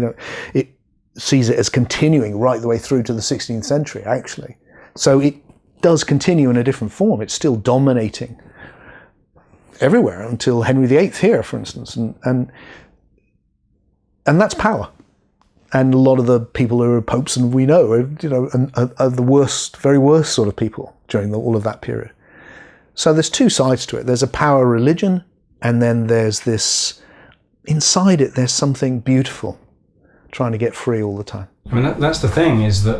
it sees it as continuing right the way through to the 16th century, actually. So it does continue in a different form. It's still dominating everywhere until Henry VIII here, for instance, and that's power. And a lot of the people who are popes, and we know, are the worst, very worst sort of people during all of that period. So there's two sides to it. There's a power religion, and then there's this, inside it, there's something beautiful, trying to get free all the time. That's the thing, is that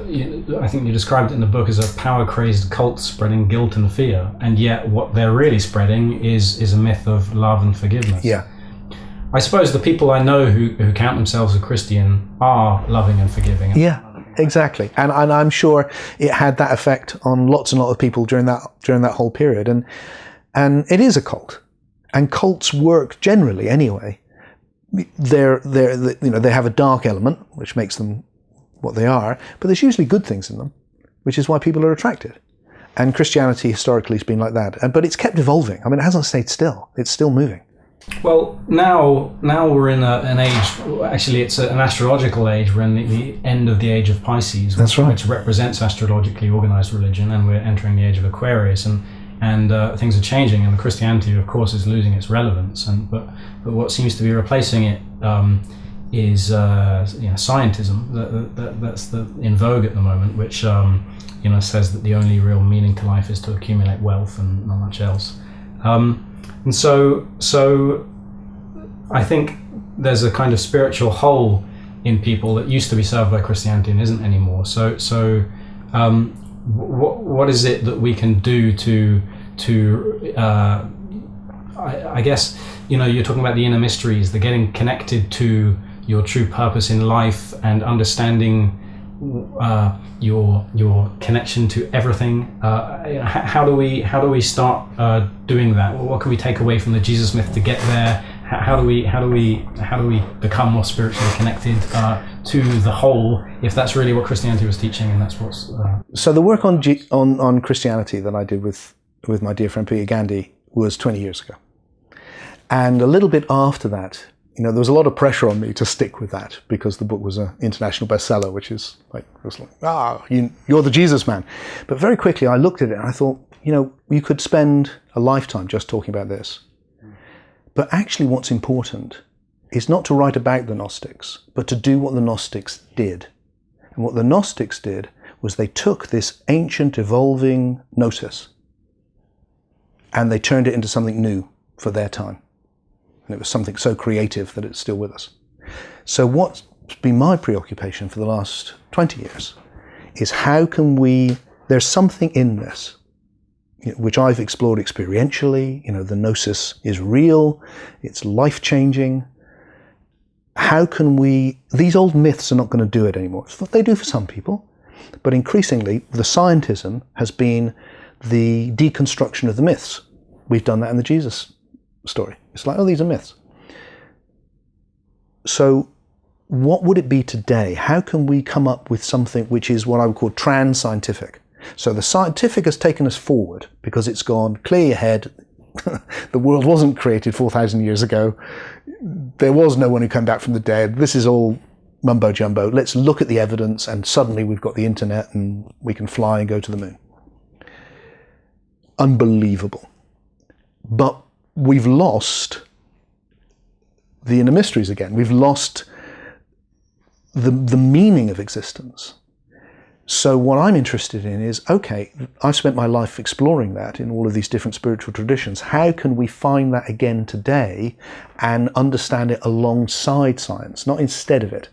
I think you described it in the book as a power-crazed cult spreading guilt and fear, and yet what they're really spreading is a myth of love and forgiveness. Yeah. I suppose the people I know who count themselves a Christian are loving and forgiving. Yeah, exactly. And I'm sure it had that effect on lots and lots of people during that whole period. And it is a cult. And cults work generally anyway. They have a dark element, which makes them what they are, but there's usually good things in them, which is why people are attracted. And Christianity historically has been like that. But it's kept evolving. It hasn't stayed still. It's still moving. Well, now we're in an age, actually it's an astrological age, we're in the end of the age of Pisces, That's right. Which represents astrologically organized religion, and we're entering the age of Aquarius, and things are changing, and Christianity, of course, is losing its relevance, but what seems to be replacing it is scientism, that's in vogue at the moment, which says that the only real meaning to life is to accumulate wealth and not much else. And so I think there's a kind of spiritual hole in people that used to be served by Christianity and isn't anymore. So what is it that we can do to I guess, you're talking about the inner mysteries, the getting connected to your true purpose in life and understanding your connection to everything. How do we start doing that? What can we take away from the Jesus myth to get there? How do we become more spiritually connected to the whole, if that's really what Christianity was teaching, and that's what's. So the work on Christianity that I did with my dear friend Peter Gandhi was 20 years ago, and a little bit after that. There was a lot of pressure on me to stick with that because the book was an international bestseller, which is you're the Jesus man. But very quickly I looked at it and I thought, you could spend a lifetime just talking about this. But actually what's important is not to write about the Gnostics, but to do what the Gnostics did. And what the Gnostics did was they took this ancient evolving gnosis and they turned it into something new for their time. And it was something so creative that it's still with us. So what's been my preoccupation for the last 20 years is how can there's something in this, which I've explored experientially, the gnosis is real, it's life-changing. How can these old myths are not going to do it anymore. It's what they do for some people, but increasingly the scientism has been the deconstruction of the myths. We've done that in the Jesus story. It's like, oh, these are myths. So what would it be today? How can we come up with something which is what I would call trans-scientific? So the scientific has taken us forward because it's gone, clear your head, the world wasn't created 4,000 years ago, there was no one who came back from the dead, this is all mumbo jumbo, let's look at the evidence, and suddenly we've got the internet and we can fly and go to the moon. Unbelievable. But we've lost the inner mysteries again. We've lost the meaning of existence. So what I'm interested in is, okay, I've spent my life exploring that in all of these different spiritual traditions. How can we find that again today and understand it alongside science, not instead of it,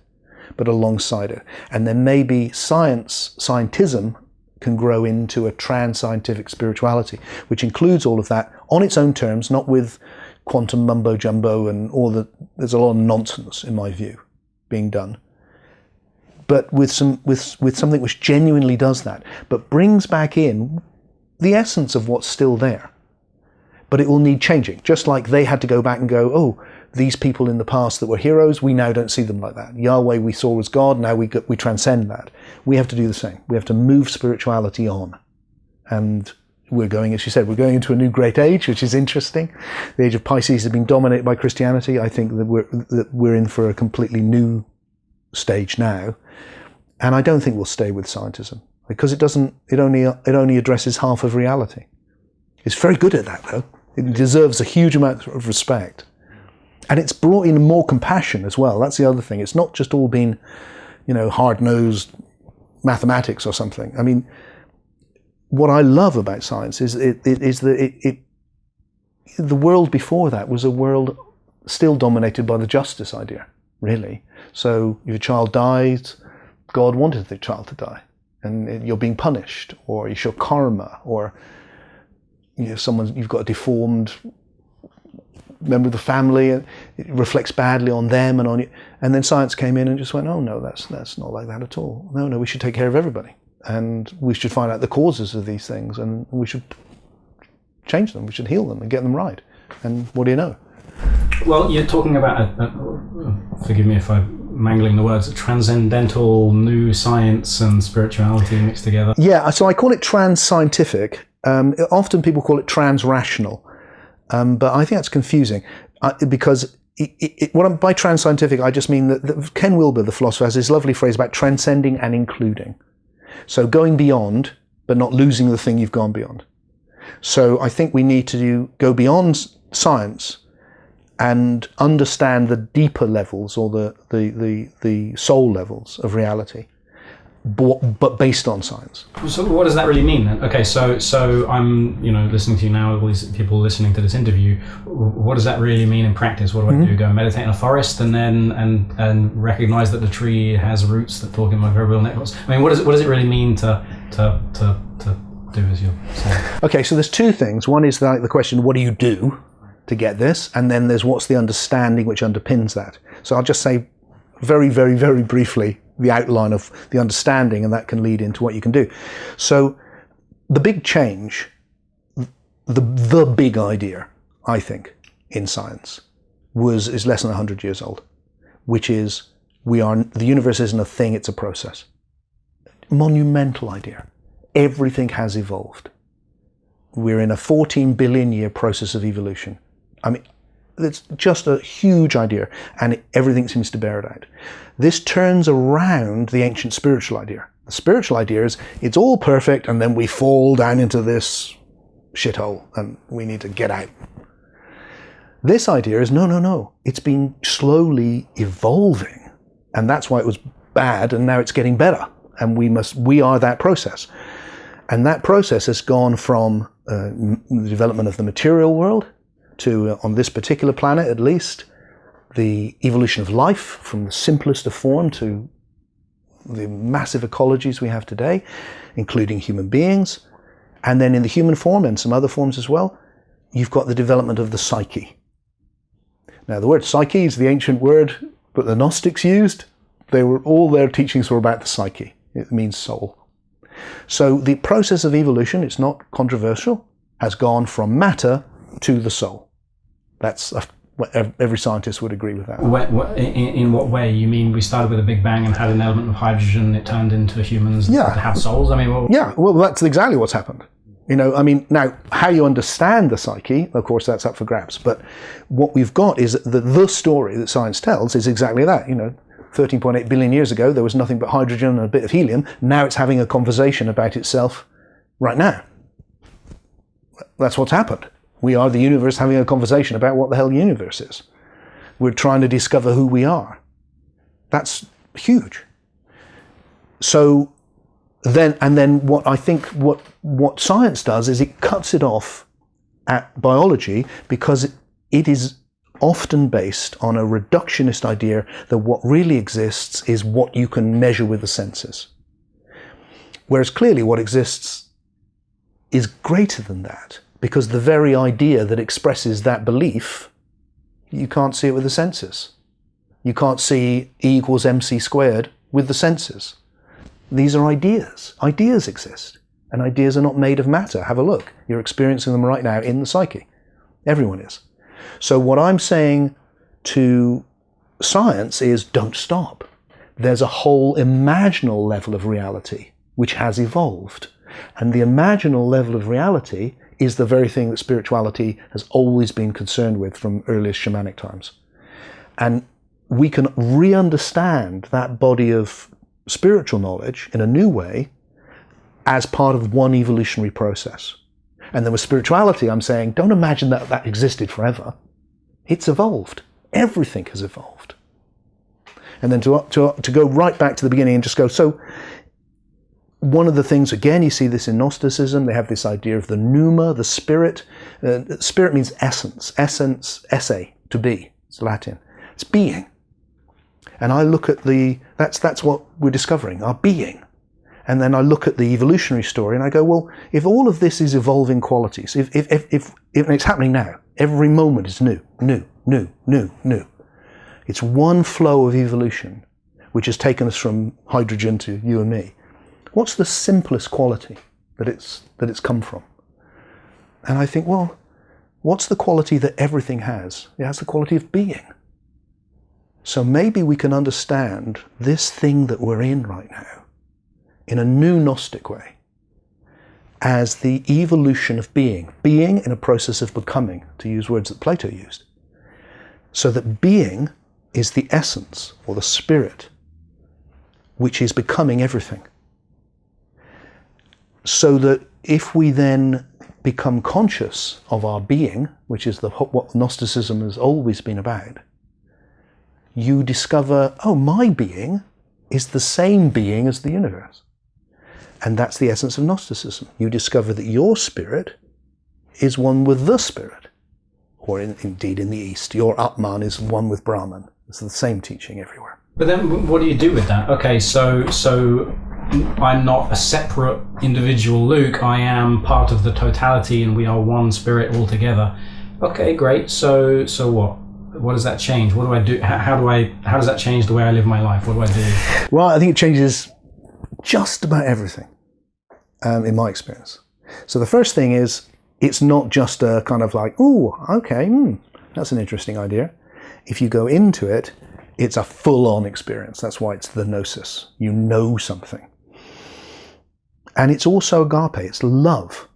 but alongside it? And then maybe scientism can grow into a trans-scientific spirituality, which includes all of that on its own terms, not with quantum mumbo jumbo and there's a lot of nonsense, in my view, being done. But with something which genuinely does that, but brings back in the essence of what's still there. But it will need changing, just like they had to go back and go, oh, these people in the past that were heroes, we now don't see them like that. Yahweh we saw as God, now we transcend that. We have to do the same. We have to move spirituality on. And we're going, as you said, we're going into a new great age, which is interesting. The age of Pisces has been dominated by Christianity. I think that we're in for a completely new stage now. And I don't think we'll stay with scientism because it only addresses half of reality. It's very good at that though. It deserves a huge amount of respect. And it's brought in more compassion as well. That's the other thing. It's not just all been, hard-nosed mathematics or something. I mean, what I love about science is the world before that was a world still dominated by the justice idea, really. So if your child died, God wanted the child to die, and you're being punished, or you show karma, or you've got a deformed member of the family, and it reflects badly on them and on you. And then science came in and just went, oh no, that's not like that at all. No, we should take care of everybody, and we should find out the causes of these things, and we should change them. We should heal them and get them right. And what do you know? Well, you're talking about forgive me if I'm mangling the words, a transcendental new science and spirituality mixed together. Yeah, so I call it trans-scientific. Often people call it trans-rational, but I think that's confusing because by trans-scientific I just mean that Ken Wilber, the philosopher, has this lovely phrase about transcending and including. So going beyond, but not losing the thing you've gone beyond. So I think we need to go beyond science and understand the deeper levels or the soul levels of reality, but based on science. So what does that really mean then? Okay, so I'm listening to you now, all these people listening to this interview. What does that really mean in practice? What do I do? Go and meditate in a forest and then and recognize that the tree has roots that talk in my very real networks? I mean, what does it really mean to do as you're saying? Okay, so there's two things. One is the question, what do you do to get this? And then there's what's the understanding which underpins that. So I'll just say very, very, very briefly the outline of the understanding, and that can lead into what you can do. So the big change, the big idea, I think, in science is less than 100 years old, which is the universe isn't a thing, it's a process. Monumental idea. Everything has evolved. We're in a 14 billion year process of evolution. I mean, it's just a huge idea, and everything seems to bear it out. This turns around the ancient spiritual idea. The spiritual idea is it's all perfect, and then we fall down into this shithole, and we need to get out. This idea is no. It's been slowly evolving, and that's why it was bad, and now it's getting better, and we are that process. And that process has gone from the development of the material world to, on this particular planet at least, the evolution of life from the simplest of form to the massive ecologies we have today, including human beings. And then in the human form and some other forms as well, you've got the development of the psyche. Now, the word psyche is the ancient word that the Gnostics used. All their teachings were about the psyche. It means soul. So the process of evolution, it's not controversial, has gone from matter to the soul. That's every scientist would agree with that. In what way? You mean we started with a Big Bang and had an element of hydrogen, it turned into humans that have souls? I mean, well, that's exactly what's happened. Now, how you understand the psyche, of course, that's up for grabs. But what we've got is that the story that science tells is exactly that. 13.8 billion years ago, there was nothing but hydrogen and a bit of helium. Now it's having a conversation about itself right now. That's what's happened. We are the universe having a conversation about what the hell the universe is. We're trying to discover who we are. That's huge. So then what I think what science does is it cuts it off at biology, because it is often based on a reductionist idea that what really exists is what you can measure with the senses. Whereas clearly what exists is greater than that, because the very idea that expresses that belief, you can't see it with the senses. You can't see E equals mc squared with the senses. These are ideas. Ideas exist. And ideas are not made of matter. Have a look. You're experiencing them right now in the psyche. Everyone is. So what I'm saying to science is, don't stop. There's a whole imaginal level of reality which has evolved. And the imaginal level of reality is the very thing that spirituality has always been concerned with from earliest shamanic times. And we can re-understand that body of spiritual knowledge in a new way as part of one evolutionary process. And then with spirituality, I'm saying, don't imagine that that existed forever. It's evolved. Everything has evolved. And then to go right back to the beginning and just go, so one of the things, again, you see this in Gnosticism, they have this idea of the pneuma, the spirit. Spirit means essence. Essence, esse, to be. It's Latin. It's being. And I look at that's what we're discovering, our being. And then I look at the evolutionary story and I go, well, if all of this is evolving qualities, if it's happening now, every moment is new. It's one flow of evolution, which has taken us from hydrogen to you and me. What's the simplest quality that it's come from? And I think, well, what's the quality that everything has? It has the quality of being. So maybe we can understand this thing that we're in right now in a new Gnostic way as the evolution of being in a process of becoming, to use words that Plato used. So that being is the essence or the spirit which is becoming everything. So that if we then become conscious of our being, which is what Gnosticism has always been about, you discover, oh, my being is the same being as the universe. And that's the essence of Gnosticism. You discover that your spirit is one with the spirit. Or indeed in the East, your Atman is one with Brahman. It's the same teaching everywhere. But then what do you do with that? Okay, so I'm not a separate individual Luke. I am part of the totality and we are one spirit altogether. Okay, great. So what? What does that change? What do I do? How does that change the way I live my life? What do I do? Well, I think it changes just about everything, in my experience. So the first thing is, it's not just a kind of like, oh, okay, that's an interesting idea. If you go into it, it's a full-on experience. That's why it's the gnosis. You know something. And it's also agape, it's love.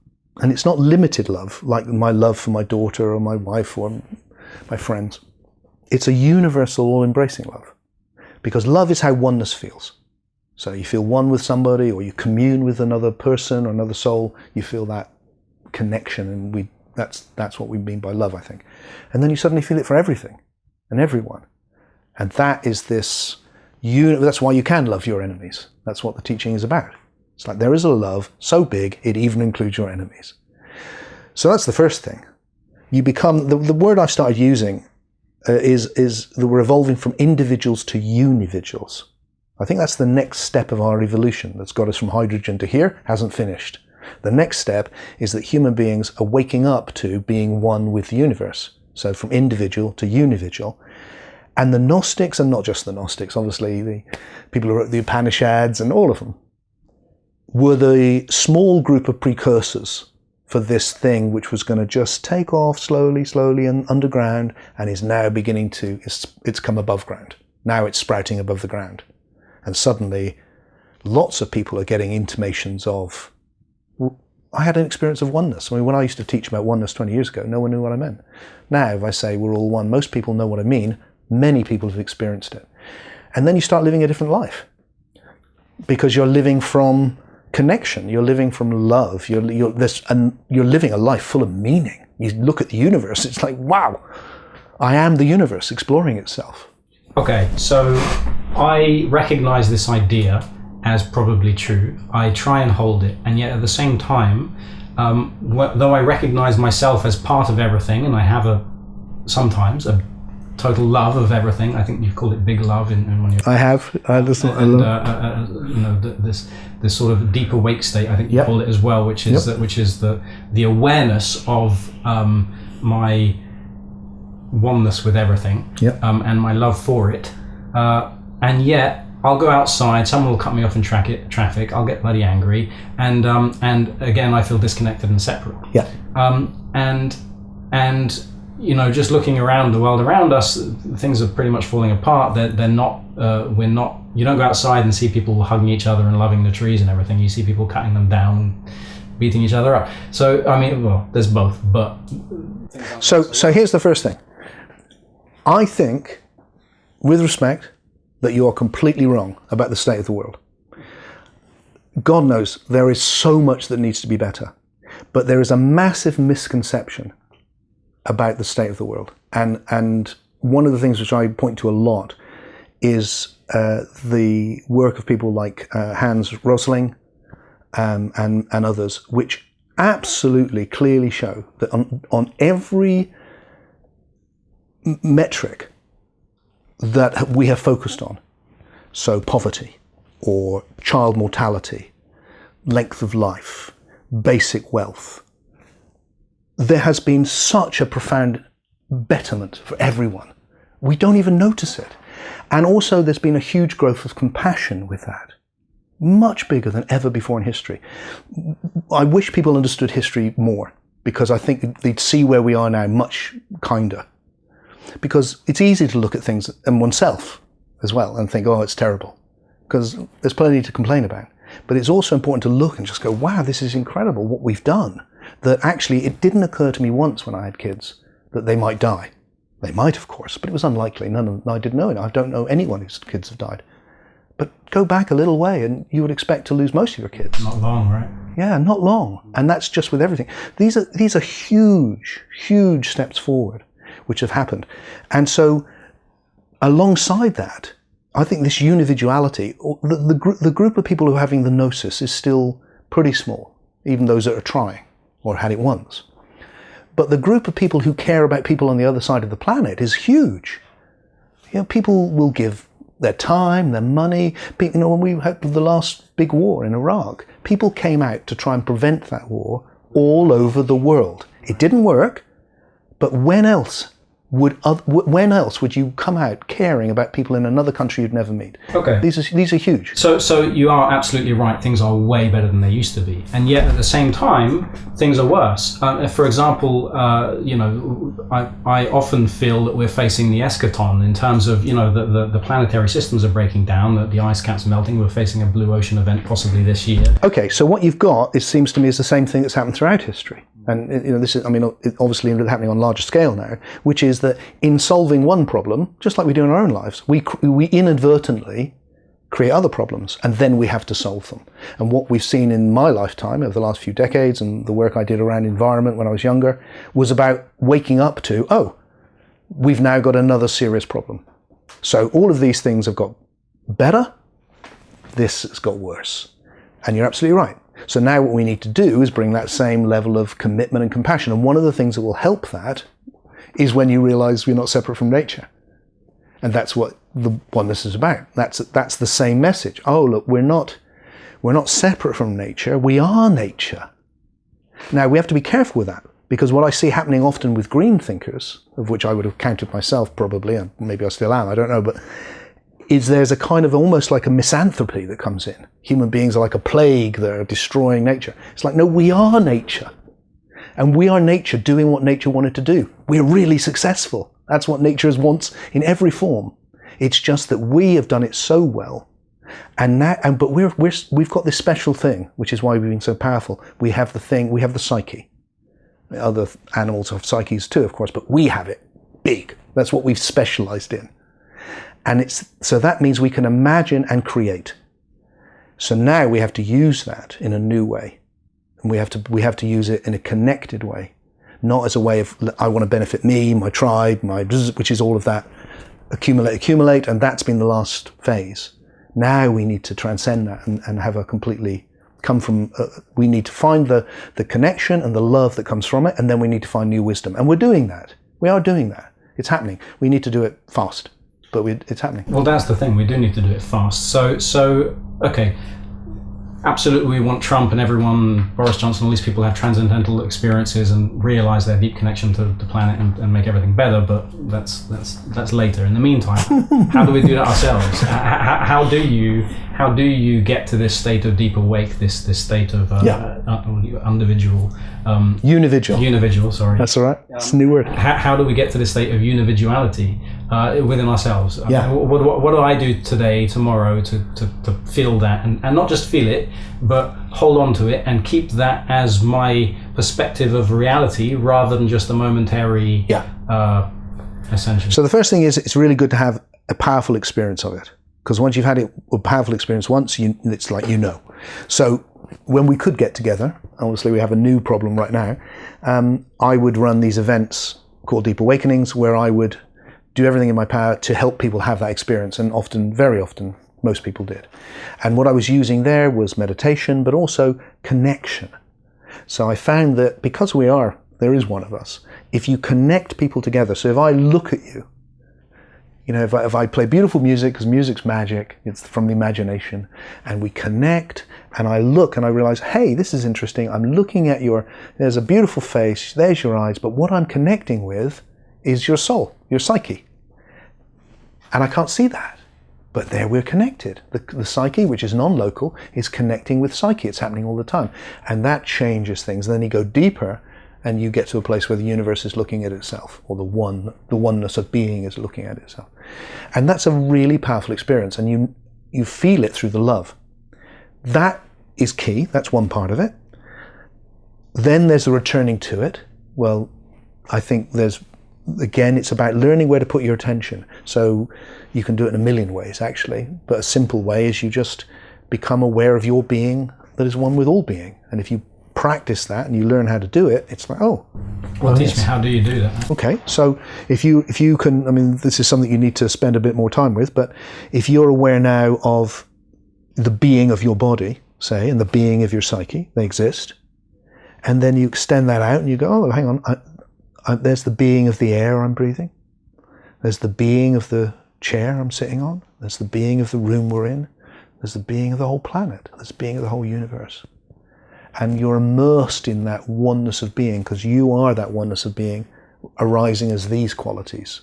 And it's not limited love, like my love for my daughter or my wife or my friends. It's a universal, all-embracing love. Because love is how oneness feels. So you feel one with somebody, or you commune with another person or another soul, you feel that connection, and that's what we mean by love, I think. And then you suddenly feel it for everything and everyone. And that is this, that's why you can love your enemies. That's what the teaching is about. It's like there is a love so big, it even includes your enemies. So that's the first thing. you become, the word I started using is that we're evolving from individuals to unividuals. I think that's the next step of our evolution that's got us from hydrogen to here, hasn't finished. The next step is that human beings are waking up to being one with the universe. So from individual to unividual. And the Gnostics, and not just the Gnostics, obviously the people who wrote the Upanishads and all of them, were the small group of precursors for this thing which was going to just take off slowly, slowly and underground, and is now beginning to, it's come above ground. Now it's sprouting above the ground. And suddenly lots of people are getting intimations of, I had an experience of oneness. I mean, when I used to teach about oneness 20 years ago, no one knew what I meant. Now, if I say we're all one, most people know what I mean. Many people have experienced it. And then you start living a different life. Because you're living from connection, you're living from love, you're living a life full of meaning. You look at the universe, it's like, wow, I am the universe exploring itself. Okay, so I recognize this idea as probably true. I try and hold it, and yet at the same time, though I recognize myself as part of everything, and I have sometimes a total love of everything. I think you've called it big love in one of your... this sort of deep awake state, I think you call it as well, which is the awareness of my oneness with everything, and my love for it, and yet I'll go outside, someone will cut me off in traffic, I'll get bloody angry, and again I feel disconnected and separate. And you know, just looking around the world around us, things are pretty much falling apart. They're not. We're not. You don't go outside and see people hugging each other and loving the trees and everything. You see people cutting them down, beating each other up. So I mean, well, there's both. But so here's the first thing. I think, with respect, that you are completely wrong about the state of the world. God knows there is so much that needs to be better, but there is a massive misconception about the state of the world. And one of the things which I point to a lot is the work of people like Hans Rosling and others, which absolutely clearly show that on every metric that we have focused on, so poverty or child mortality, length of life, basic wealth, there has been such a profound betterment for everyone. We don't even notice it. And also there's been a huge growth of compassion with that. Much bigger than ever before in history. I wish people understood history more, because I think they'd see where we are now much kinder. Because it's easy to look at things and oneself as well and think, oh, it's terrible. Because there's plenty to complain about. But it's also important to look and just go, wow, this is incredible what we've done. That actually it didn't occur to me once when I had kids that they might die. They might, of course, but it was unlikely. I didn't know it. I don't know anyone whose kids have died. But go back a little way and you would expect to lose most of your kids. Not long, right? Yeah, not long. And that's just with everything. These are huge, huge steps forward which have happened. And so alongside that, I think this unividuality, the group of people who are having the gnosis is still pretty small, even those that are trying or had it once. But the group of people who care about people on the other side of the planet is huge. You know, people will give their time, their money. You know, when we had the last big war in Iraq, people came out to try and prevent that war all over the world. It didn't work, but when else would you come out caring about people in another country you'd never meet? Okay. These are huge. So you are absolutely right. Things are way better than they used to be. And yet at the same time, things are worse. For example, you know, I often feel that we're facing the eschaton in terms of, you know, the planetary systems are breaking down, that the ice caps melting. We're facing a blue ocean event possibly this year. Okay, so what you've got, it seems to me, is the same thing that's happened throughout history. And, you know, this is, I mean, obviously happening on a larger scale now, which is that in solving one problem, just like we do in our own lives, we inadvertently create other problems, and then we have to solve them. And what we've seen in my lifetime over the last few decades, and the work I did around environment when I was younger, was about waking up to, oh, we've now got another serious problem. So all of these things have got better, this has got worse. And you're absolutely right. So now what we need to do is bring that same level of commitment and compassion. And one of the things that will help that is when you realize we're not separate from nature. And that's what the oneness is about. That's the same message. Oh, look, we're not separate from nature. We are nature. Now, we have to be careful with that, because what I see happening often with green thinkers, of which I would have counted myself probably, and maybe I still am, I don't know, but is there's a kind of almost like a misanthropy that comes in. Human beings are like a plague that are destroying nature. It's like, no, we are nature. And we are nature doing what nature wanted to do. We're really successful. That's what nature wants in every form. It's just that we have done it so well. But we've got this special thing, which is why we've been so powerful. We have the psyche. Other animals have psyches too, of course, but we have it big. That's what we've specialized in. And so that means we can imagine and create. So now we have to use that in a new way. And we have to use it in a connected way, not as a way of, I want to benefit me, my tribe, which is all of that, accumulate, and that's been the last phase. Now we need to transcend that and have a completely come from, we need to find the connection and the love that comes from it, and then we need to find new wisdom. And we're doing that. We are doing that. It's happening. We need to do it fast, but it's happening. Well, that's the thing. We do need to do it fast. So okay. Absolutely, we want Trump and everyone, Boris Johnson, all these people have transcendental experiences and realize their deep connection to the planet and make everything better. But that's later. In the meantime, how do we do that ourselves? How do you get to this state of deep awake, this state of individual, unividual? Sorry, that's all right. It's a new word. How do we get to this state of unividuality within ourselves? What do I do today, tomorrow, to feel that and not just feel it, but hold on to it and keep that as my perspective of reality rather than just a momentary ascension. So the first thing is, it's really good to have a powerful experience of it, because once you've had a powerful experience once, it's like So when we could get together, obviously we have a new problem right now, I would run these events called Deep Awakenings, where I would do everything in my power to help people have that experience, and often, very often, most people did. And what I was using there was meditation, but also connection. So I found that because there is one of us, if you connect people together, so if I look at you, if I play beautiful music, because music's magic, it's from the imagination, and we connect, and I look and I realize, hey, this is interesting, I'm looking at there's a beautiful face, there's your eyes, but what I'm connecting with is your soul, your psyche. And I can't see that. But there we're connected. The psyche, which is non-local, is connecting with psyche. It's happening all the time. And that changes things. And then you go deeper and you get to a place where the universe is looking at itself, or the oneness of being is looking at itself. And that's a really powerful experience. And you feel it through the love. That is key. That's one part of it. Then there's the returning to it. Well, I think again, it's about learning where to put your attention. So you can do it in a million ways, actually. But a simple way is you just become aware of your being that is one with all being. And if you practice that and you learn how to do it, it's like, oh. Well, teach me, how do you do that? Okay, so if you can, this is something you need to spend a bit more time with, but if you're aware now of the being of your body, say, and the being of your psyche, they exist, and then you extend that out and you go, oh, hang on, there's the being of the air I'm breathing. There's the being of the chair I'm sitting on. There's the being of the room we're in. There's the being of the whole planet. There's the being of the whole universe. And you're immersed in that oneness of being, because you are that oneness of being arising as these qualities.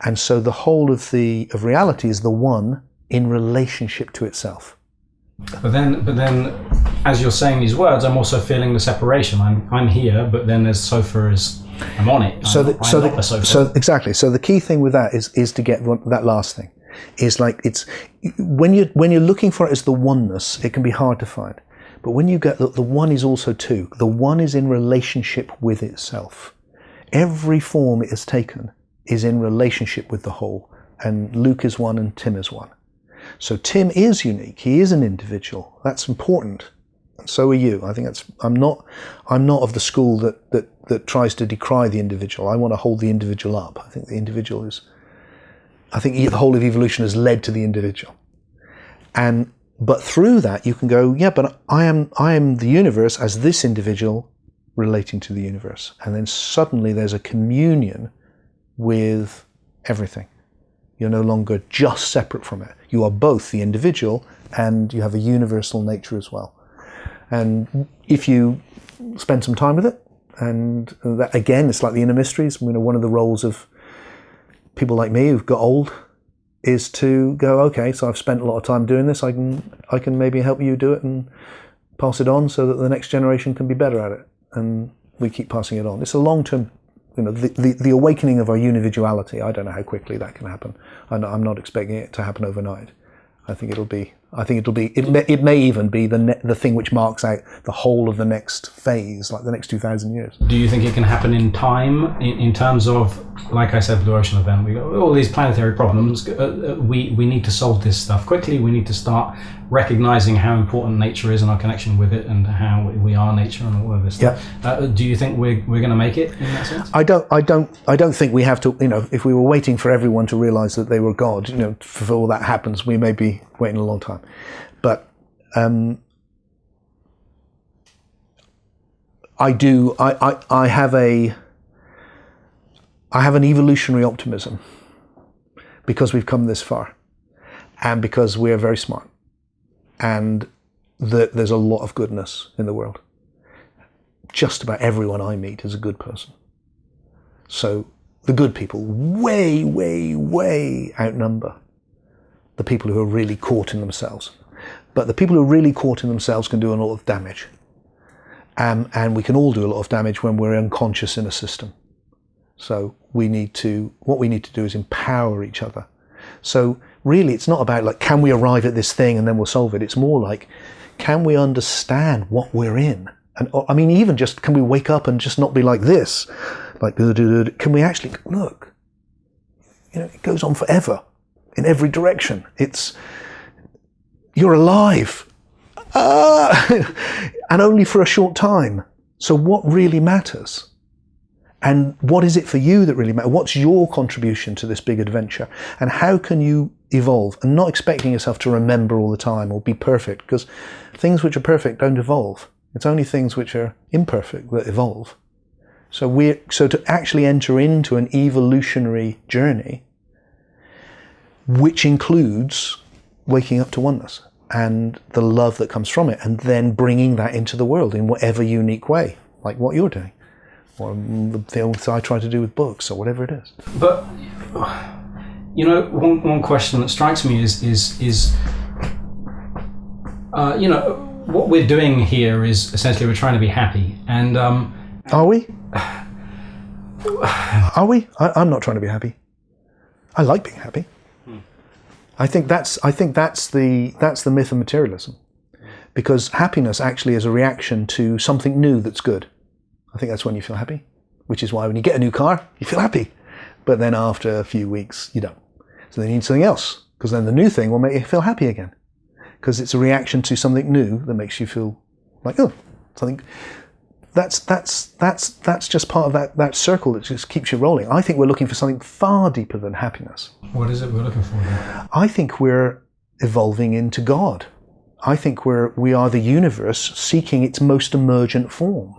And so the whole of reality is the one in relationship to itself. But then, as you're saying these words, I'm also feeling the separation. I'm here, but then there's sofa I'm on it. So exactly. So the key thing with that is to get that last thing. Is like it's when you're looking for it as the oneness, it can be hard to find. But when you get the one is also two. The one is in relationship with itself. Every form it has taken is in relationship with the whole. And Luke is one and Tim is one. So Tim is unique. He is an individual. That's important. So are you. I think I'm not of the school that tries to decry the individual. I want to hold the individual up. I think the whole of evolution has led to the individual. And But through that, you can go, yeah, but I am the universe as this individual relating to the universe. And then suddenly there's a communion with everything. You're no longer just separate from it. You are both the individual and you have a universal nature as well. And if you spend some time with it, and that, again, it's like the inner mysteries. One of the roles of people like me who've got old is to go, okay, so I've spent a lot of time doing this. I can maybe help you do it and pass it on so that the next generation can be better at it. And we keep passing it on. It's a long-term, the awakening of our unividuality. I don't know how quickly that can happen. I'm not expecting it to happen overnight. It may even be the thing which marks out the whole of the next phase, like the next 2,000 years. Do you think it can happen in time, in terms of, like I said, the Blue Ocean event, we got all these planetary problems, we need to solve this stuff quickly, we need to start recognizing how important nature is and our connection with it and how we are nature and all of this stuff. Yeah. Do you think we're going to make it in that sense? I don't think we have to, if we were waiting for everyone to realize that they were God, before that happens, we may be waiting a long time. But I have an evolutionary optimism because we've come this far and because we're very smart and that there's a lot of goodness in the world. Just about everyone I meet is a good person. So the good people way, way, way outnumber the people who are really caught in themselves. But the people who are really caught in themselves can do a lot of damage. And we can all do a lot of damage when we're unconscious in a system. So what we need to do is empower each other. So really, it's not about can we arrive at this thing and then we'll solve it. It's more like, can we understand what we're in? And I mean, even just, can we wake up and just not be like this? Can we actually look? It goes on forever in every direction. You're alive. And only for a short time. So what really matters? And what is it for you that really matters? What's your contribution to this big adventure? And how can you evolve? And not expecting yourself to remember all the time or be perfect, because things which are perfect don't evolve. It's only things which are imperfect that evolve. So to actually enter into an evolutionary journey, which includes waking up to oneness and the love that comes from it, and then bringing that into the world in whatever unique way, like what you're doing, or the things I try to do with books, or whatever it is. But one question that strikes me is what we're doing here is essentially we're trying to be happy, and are we? Are we? I'm not trying to be happy. I like being happy. I think that's the myth of materialism, because happiness actually is a reaction to something new that's good. I think that's when you feel happy, which is why when you get a new car, you feel happy, but then after a few weeks, you don't. So they need something else, because then the new thing will make you feel happy again, because it's a reaction to something new that makes you feel like, oh, something. That's just part of that circle that just keeps you rolling. I think we're looking for something far deeper than happiness. What is it we're looking for then? I think we're evolving into God. I think we are the universe seeking its most emergent form.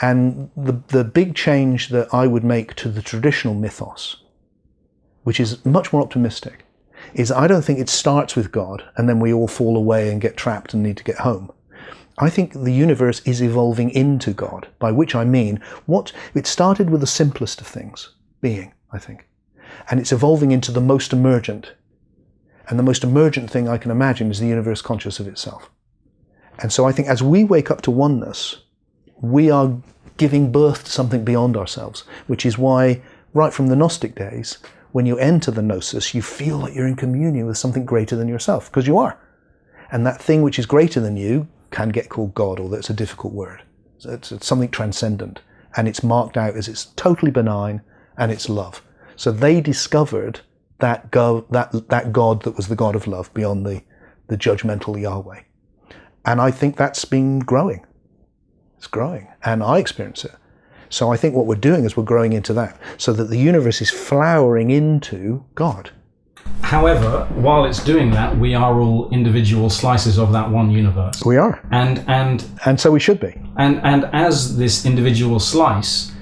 And the big change that I would make to the traditional mythos, which is much more optimistic, is I don't think it starts with God and then we all fall away and get trapped and need to get home. I think the universe is evolving into God, by which I mean it started with the simplest of things, being, I think. And it's evolving into the most emergent. And the most emergent thing I can imagine is the universe conscious of itself. And so I think as we wake up to oneness, we are giving birth to something beyond ourselves, which is why, right from the Gnostic days, when you enter the gnosis, you feel like you're in communion with something greater than yourself, because you are. And that thing which is greater than you can get called God, although it's a difficult word. It's something transcendent, and it's marked out as it's totally benign and it's love. So they discovered that God that was the God of love beyond the judgmental Yahweh. And I think that's been growing. It's growing, and I experience it. So I think what we're doing is we're growing into that, so that the universe is flowering into God. However, while it's doing that, we are all individual slices of that one universe. We are. And so we should be. And as this individual slice,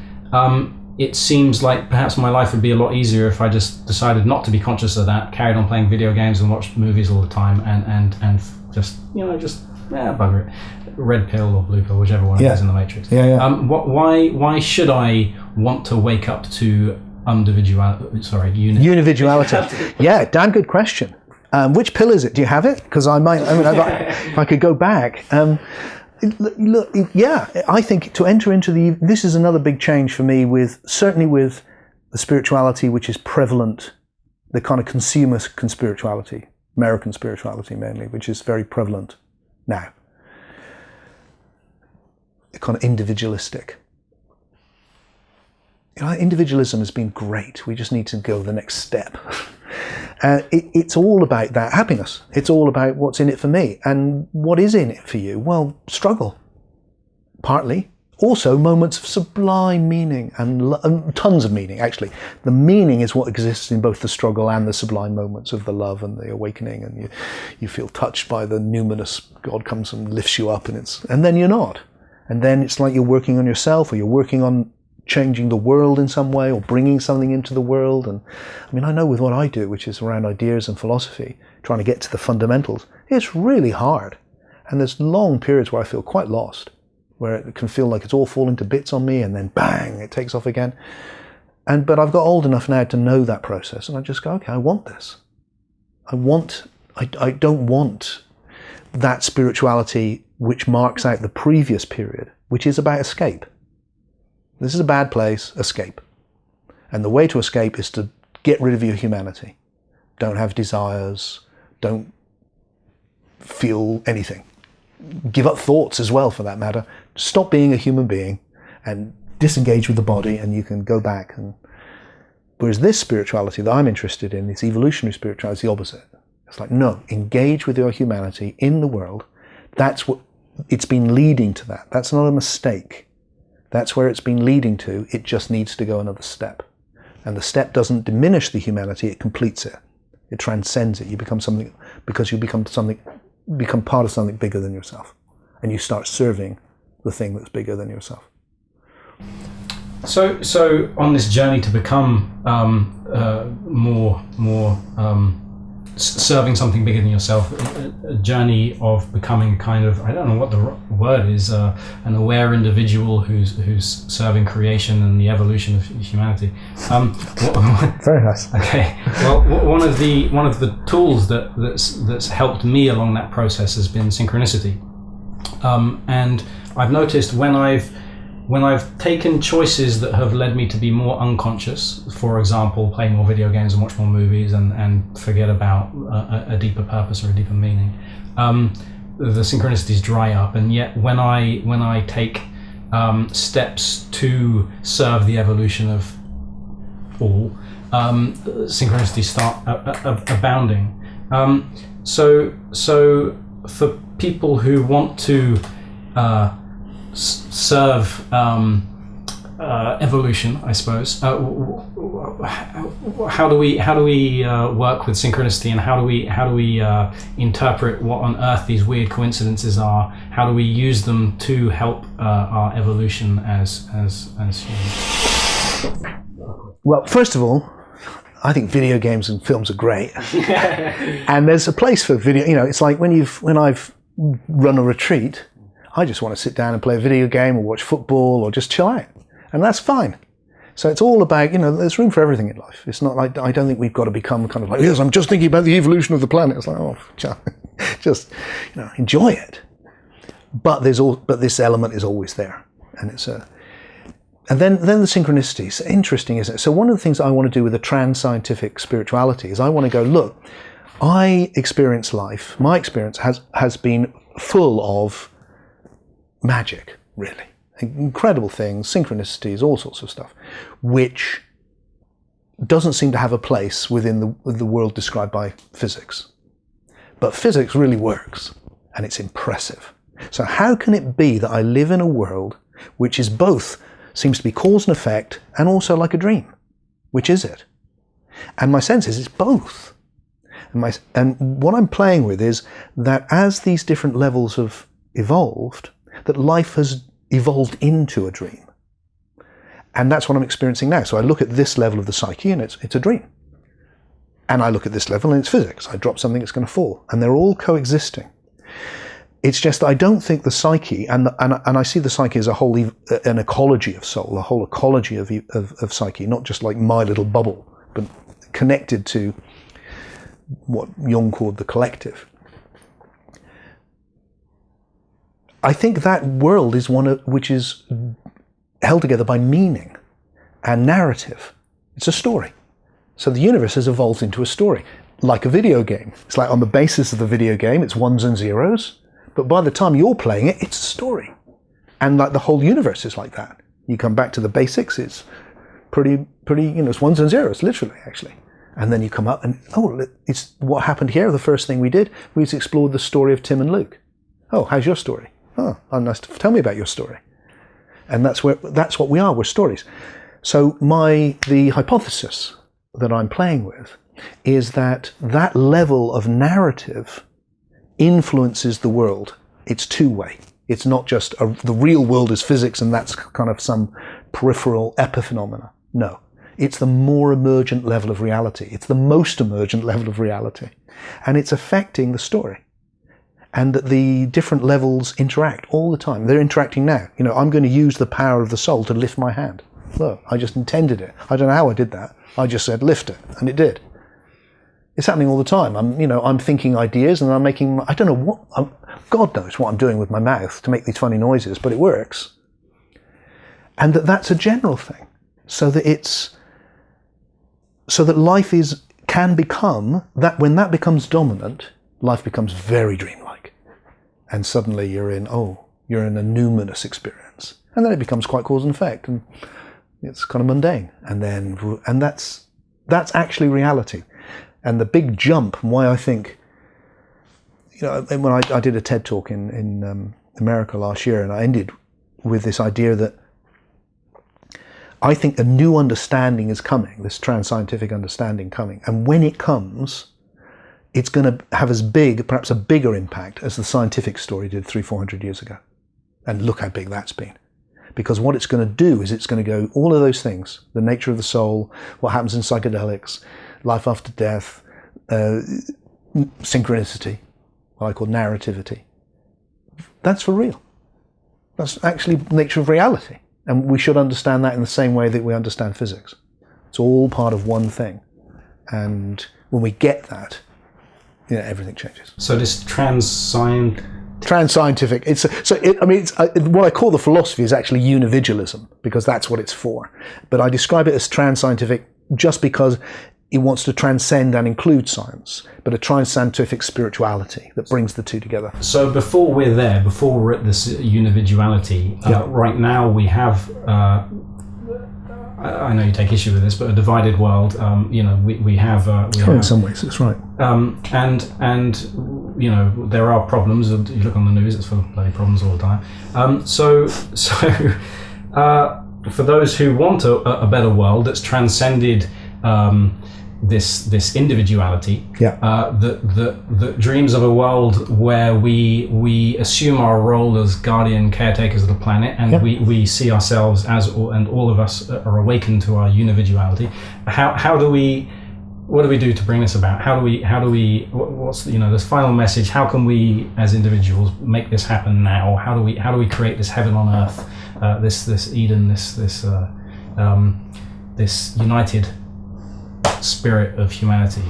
it seems like perhaps my life would be a lot easier if I just decided not to be conscious of that, carried on playing video games and watched movies all the time, and just bugger it. Red pill or blue pill, whichever one it is in the Matrix. Why should I want to wake up to unividuality? Yeah, damn good question. Which pill is it? Do you have it? Because if I could go back. I think to enter into this is another big change for me, certainly with the spirituality which is prevalent, the kind of consumer spirituality, American spirituality mainly, which is very prevalent now. Kind of individualistic. Individualism has been great. We just need to go the next step. It's all about that happiness. It's all about what's in it for me. And what is in it for you? Well, struggle, partly. Also, moments of sublime meaning and tons of meaning, actually. The meaning is what exists in both the struggle and the sublime moments of the love and the awakening. And you feel touched by the numinous God comes and lifts you up, and then you're not. And then it's like you're working on yourself, or you're working on changing the world in some way, or bringing something into the world. And I know with what I do, which is around ideas and philosophy, trying to get to the fundamentals, it's really hard. And there's long periods where I feel quite lost, where it can feel like it's all falling to bits on me, and then bang, it takes off again. But I've got old enough now to know that process, and I just go, okay, I want this. I don't want that spirituality which marks out the previous period, which is about escape. This is a bad place, escape. And the way to escape is to get rid of your humanity. Don't have desires, don't feel anything. Give up thoughts as well, for that matter. Stop being a human being and disengage with the body, and you can go back. Whereas this spirituality that I'm interested in, this evolutionary spirituality, is the opposite. It's like, no, engage with your humanity in the world. That's what it's been leading to that. That's not a mistake. That's where it's been leading to. It just needs to go another step. And the step doesn't diminish the humanity, it completes it. It transcends it. You become something, because you become part of something bigger than yourself. And you start serving the thing that's bigger than yourself. So on this journey to become more serving something bigger than yourself, a journey of becoming kind of, I don't know what the word is, an aware individual who's serving creation and the evolution of humanity. Very nice. Okay. Well, one of the tools that's helped me along that process has been synchronicity, and I've noticed when I've taken choices that have led me to be more unconscious, for example, play more video games and watch more movies and forget about a deeper purpose or a deeper meaning, the synchronicities dry up. And yet when I take steps to serve the evolution of all, synchronicities start abounding. So for people who want to serve evolution, I suppose. How do we work with synchronicity, and how do we interpret what on earth these weird coincidences are? How do we use them to help our evolution as humans? Well, first of all, I think video games and films are great, and there's a place for video. It's like when I've run a retreat, I just want to sit down and play a video game or watch football or just chill out. And that's fine. So it's all about, there's room for everything in life. It's not like, I don't think we've got to become kind of like, yes, I'm just thinking about the evolution of the planet. It's like, oh, just, enjoy it. But this element is always there. And then the synchronicities. Interesting, isn't it? So one of the things I want to do with the trans-scientific spirituality is I want to go, look, I experience life. My experience has been full of magic, really. Incredible things, synchronicities, all sorts of stuff, which doesn't seem to have a place within the world described by physics. But physics really works, and it's impressive. So how can it be that I live in a world which is both, seems to be cause and effect, and also like a dream? Which is it? And my sense is it's both. And what I'm playing with is that as these different levels have evolved, that life has evolved into a dream. And that's what I'm experiencing now. So I look at this level of the psyche and it's a dream. And I look at this level and it's physics. I drop something, it's going to fall. And they're all coexisting. It's just that I don't think the psyche, and I see the psyche as a whole, an ecology of soul, a whole ecology of psyche, not just like my little bubble, but connected to what Jung called the collective. I think that world is one which is held together by meaning and narrative. It's a story. So the universe has evolved into a story, like a video game. It's like on the basis of the video game, it's ones and zeros, but by the time you're playing it, it's a story. And like the whole universe is like that. You come back to the basics, it's pretty, it's ones and zeros, literally, actually. And then you come up and, it's what happened here. The first thing we did was explored the story of Tim and Luke. Oh, how's your story? Oh, nice. Tell me about your story. And that's what we are. We're stories. So the hypothesis that I'm playing with is that level of narrative influences the world. It's two-way. It's not just the real world is physics and that's kind of some peripheral epiphenomena. No. It's the more emergent level of reality. It's the most emergent level of reality. And it's affecting the story. And that the different levels interact all the time. They're interacting now. I'm going to use the power of the soul to lift my hand. Look, I just intended it. I don't know how I did that. I just said, lift it. And it did. It's happening all the time. I'm thinking ideas and I don't know God knows what I'm doing with my mouth to make these funny noises, but it works. And that's a general thing. So that life can become, that when that becomes dominant, life becomes very dreamlike. And suddenly you're in a numinous experience. And then it becomes quite cause and effect. And it's kind of mundane. And that's actually reality. And the big jump, why I think, when I did a TED talk in America last year, and I ended with this idea that I think a new understanding is coming, this trans-scientific understanding coming. And when it comes, it's going to have perhaps a bigger impact as the scientific story did 300-400 years ago. And look how big that's been. Because what it's going to do is it's going to go, all of those things, the nature of the soul, what happens in psychedelics, life after death, synchronicity, what I call narrativity. That's for real. That's actually the nature of reality. And we should understand that in the same way that we understand physics. It's all part of one thing. And when we get that, everything changes. So this trans-scientific, what I call the philosophy is actually unividualism, because that's what it's for. But I describe it as trans-scientific just because it wants to transcend and include science, but a trans-scientific spirituality that brings the two together. So before we're at this unividuality, right now we have, I know you take issue with this, but a divided world, we have... in some ways, that's right. And there are problems. You look on the news, it's full of bloody problems all the time. So for those who want a better world that's transcended this individuality, that dreams of a world where we assume our role as guardian caretakers of the planet, and we see ourselves and all of us are awakened to our unividuality. What do we do to bring this about? What's this final message? How can we as individuals make this happen now? How do we create this heaven on earth, this Eden, this united spirit of humanity?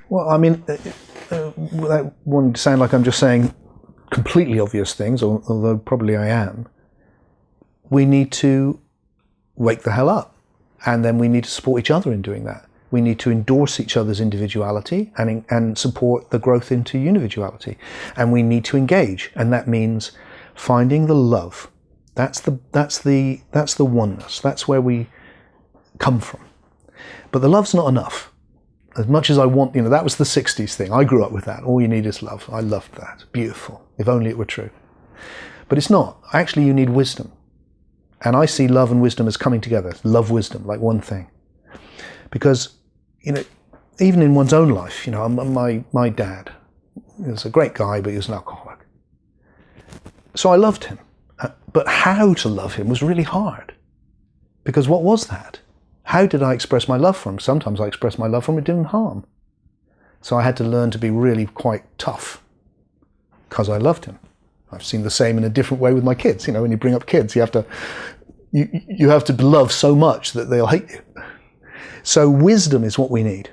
Without wanting to sound like I'm just saying completely obvious things, although probably I am, we need to wake the hell up, and then we need to support each other in doing that. We need to endorse each other's individuality and support the growth into unividuality, and we need to engage, and that means finding the love. That's the oneness. That's where we come from. But the love's not enough. As much as I want, that was the 60s thing. I grew up with that. All you need is love. I loved that. Beautiful. If only it were true. But it's not. Actually, you need wisdom. And I see love and wisdom as coming together. Love, wisdom, like one thing. Because, even in one's own life, my dad was a great guy, but he was an alcoholic. So I loved him. But how to love him was really hard. Because what was that? How did I express my love for him? Sometimes I expressed my love for him, it didn't harm. So I had to learn to be really quite tough because I loved him. I've seen the same in a different way with my kids. When you bring up kids, you have to love so much that they'll hate you. So wisdom is what we need.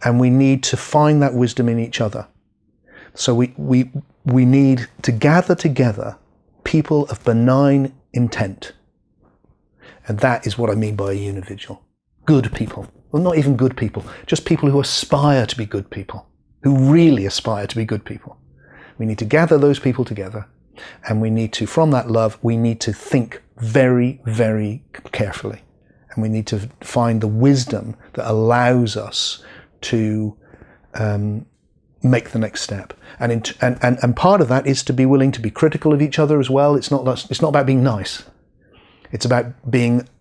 And we need to find that wisdom in each other. So we need to gather together people of benign intent. And that is what I mean by a unividual. Good people. Well, not even good people, just people who aspire to be good people, who really aspire to be good people. We need to gather those people together, and we need to, from that love, we need to think very, very carefully. And we need to find the wisdom that allows us to make the next step. And part of that is to be willing to be critical of each other as well. It's not about being nice. It's about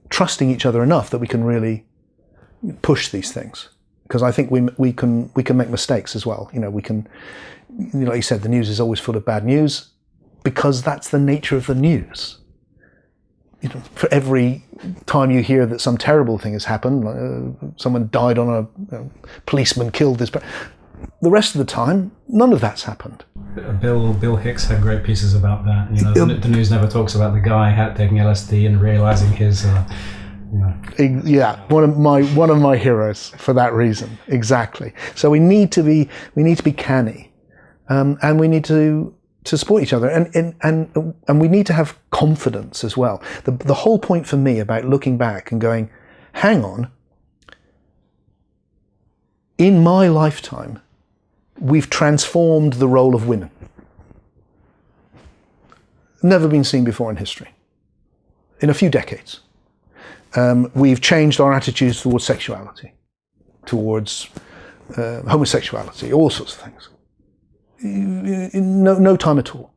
trusting each other enough that we can really push these things. Because I think we can make mistakes as well. We can, like you said, the news is always full of bad news because that's the nature of the news. For every time you hear that some terrible thing has happened, someone died on a policeman killed this, the rest of the time, none of that's happened. Bill Hicks had great pieces about that. The news never talks about the guy taking LSD and realizing his. Yeah, one of my heroes for that reason. Exactly. So we need to be canny, and we need to support each other, and we need to have confidence as well. The whole point for me about looking back and going, hang on, in my lifetime, we've transformed the role of women. Never been seen before in history. In a few decades. We've changed our attitudes towards sexuality, towards homosexuality, all sorts of things. In no time at all.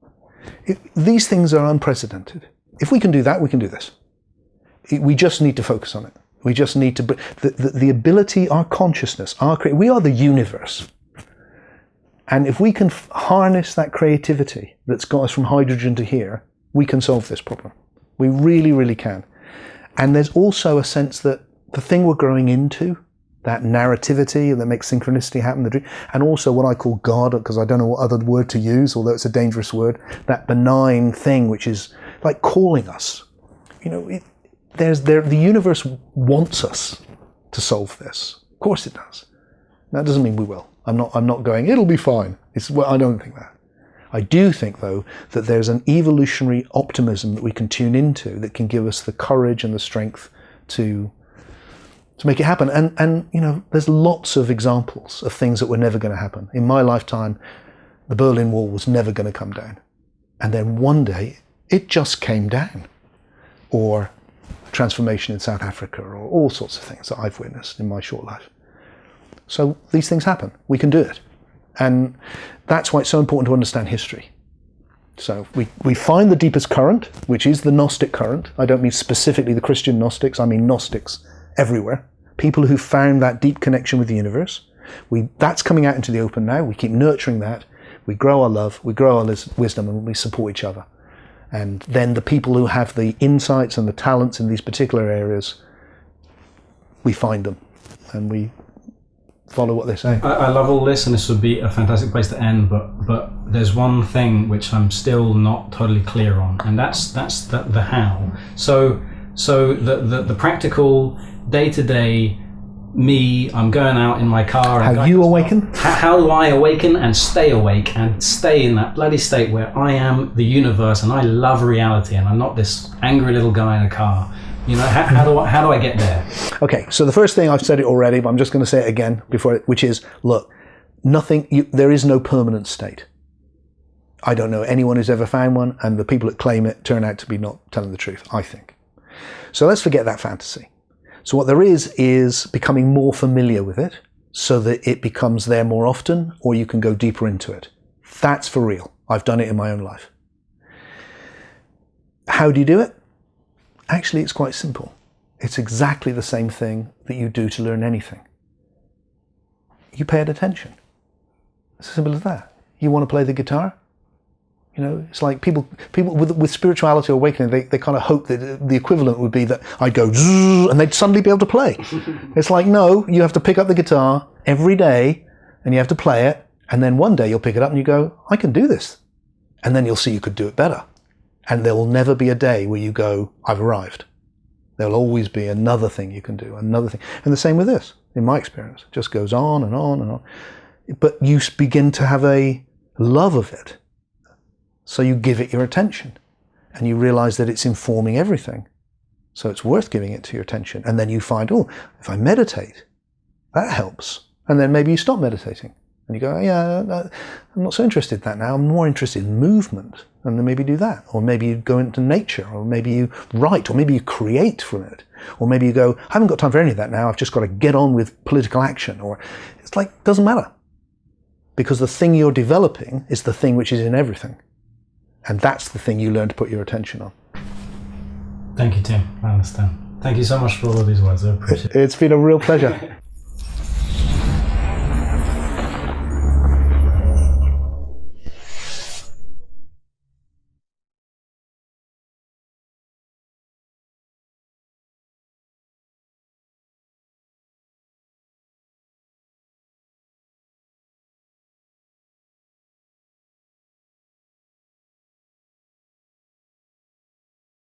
These things are unprecedented. If we can do that, we can do this. We just need to focus on it. We just need to, the ability, our consciousness, we are the universe. And if we can harness that creativity that's got us from hydrogen to here, we can solve this problem. We really, really can. And there's also a sense that the thing we're growing into, that narrativity that makes synchronicity happen, and also what I call God, because I don't know what other word to use, although it's a dangerous word, that benign thing which is like calling us. The universe wants us to solve this. Of course it does. That doesn't mean we will. I'm not going, it'll be fine. I don't think that. I do think, though, that there's an evolutionary optimism that we can tune into that can give us the courage and the strength to make it happen. And there's lots of examples of things that were never going to happen. In my lifetime, the Berlin Wall was never going to come down. And then one day, it just came down. Or transformation in South Africa, or all sorts of things that I've witnessed in my short life. So these things happen. We can do it. And that's why it's so important to understand history. So we find the deepest current, which is the Gnostic current. I don't mean specifically the Christian Gnostics, I mean Gnostics everywhere. People who found that deep connection with the universe. That's coming out into the open now. We keep nurturing that. We grow our love, we grow our wisdom, and we support each other. And then the people who have the insights and the talents in these particular areas, we find them and we follow what they say. I love all this, and this would be a fantastic place to end, but there's one thing which I'm still not totally clear on, and that's the how. So the practical day-to-day me, I'm going out in my car. How you awaken? How do I awaken and stay awake and stay in that bloody state where I am the universe and I love reality and I'm not this angry little guy in a car? How do I get there? Okay, so the first thing, I've said it already, but I'm just going to say it again which is, look, there is no permanent state. I don't know anyone who's ever found one, and the people that claim it turn out to be not telling the truth, I think. So let's forget that fantasy. So what there is becoming more familiar with it so that it becomes there more often, or you can go deeper into it. That's for real. I've done it in my own life. How do you do it? Actually, it's quite simple. It's exactly the same thing that you do to learn anything. you paid attention. It's as simple as that. You want to play the guitar? You know, it's like people with spirituality or awakening, they kind of hope that the equivalent would be that I'd go zzz, and they'd suddenly be able to play. It's like, no, you have to pick up the guitar every day and you have to play it, and then one day you'll pick it up and you go, I can do this. And then you'll see you could do it better. And there will never be a day where you go, I've arrived. There'll always be another thing you can do, another thing. And the same with this, in my experience. It just goes on and on and on. But you begin to have a love of it. So you give it your attention. And you realize that it's informing everything. So it's worth giving it to your attention. And then you find, oh, if I meditate, that helps. And then maybe you stop meditating. And you go, yeah, I'm not so interested in that now. I'm more interested in movement. And then maybe do that. Or maybe you go into nature. Or maybe you write. Or maybe you create from it. Or maybe you go, I haven't got time for any of that now. I've just got to get on with political action. Or it's like, it doesn't matter. Because the thing you're developing is the thing which is in everything. And that's the thing you learn to put your attention on. Thank you, Tim. I understand. Thank you so much for all of these words. I appreciate it. It's been a real pleasure.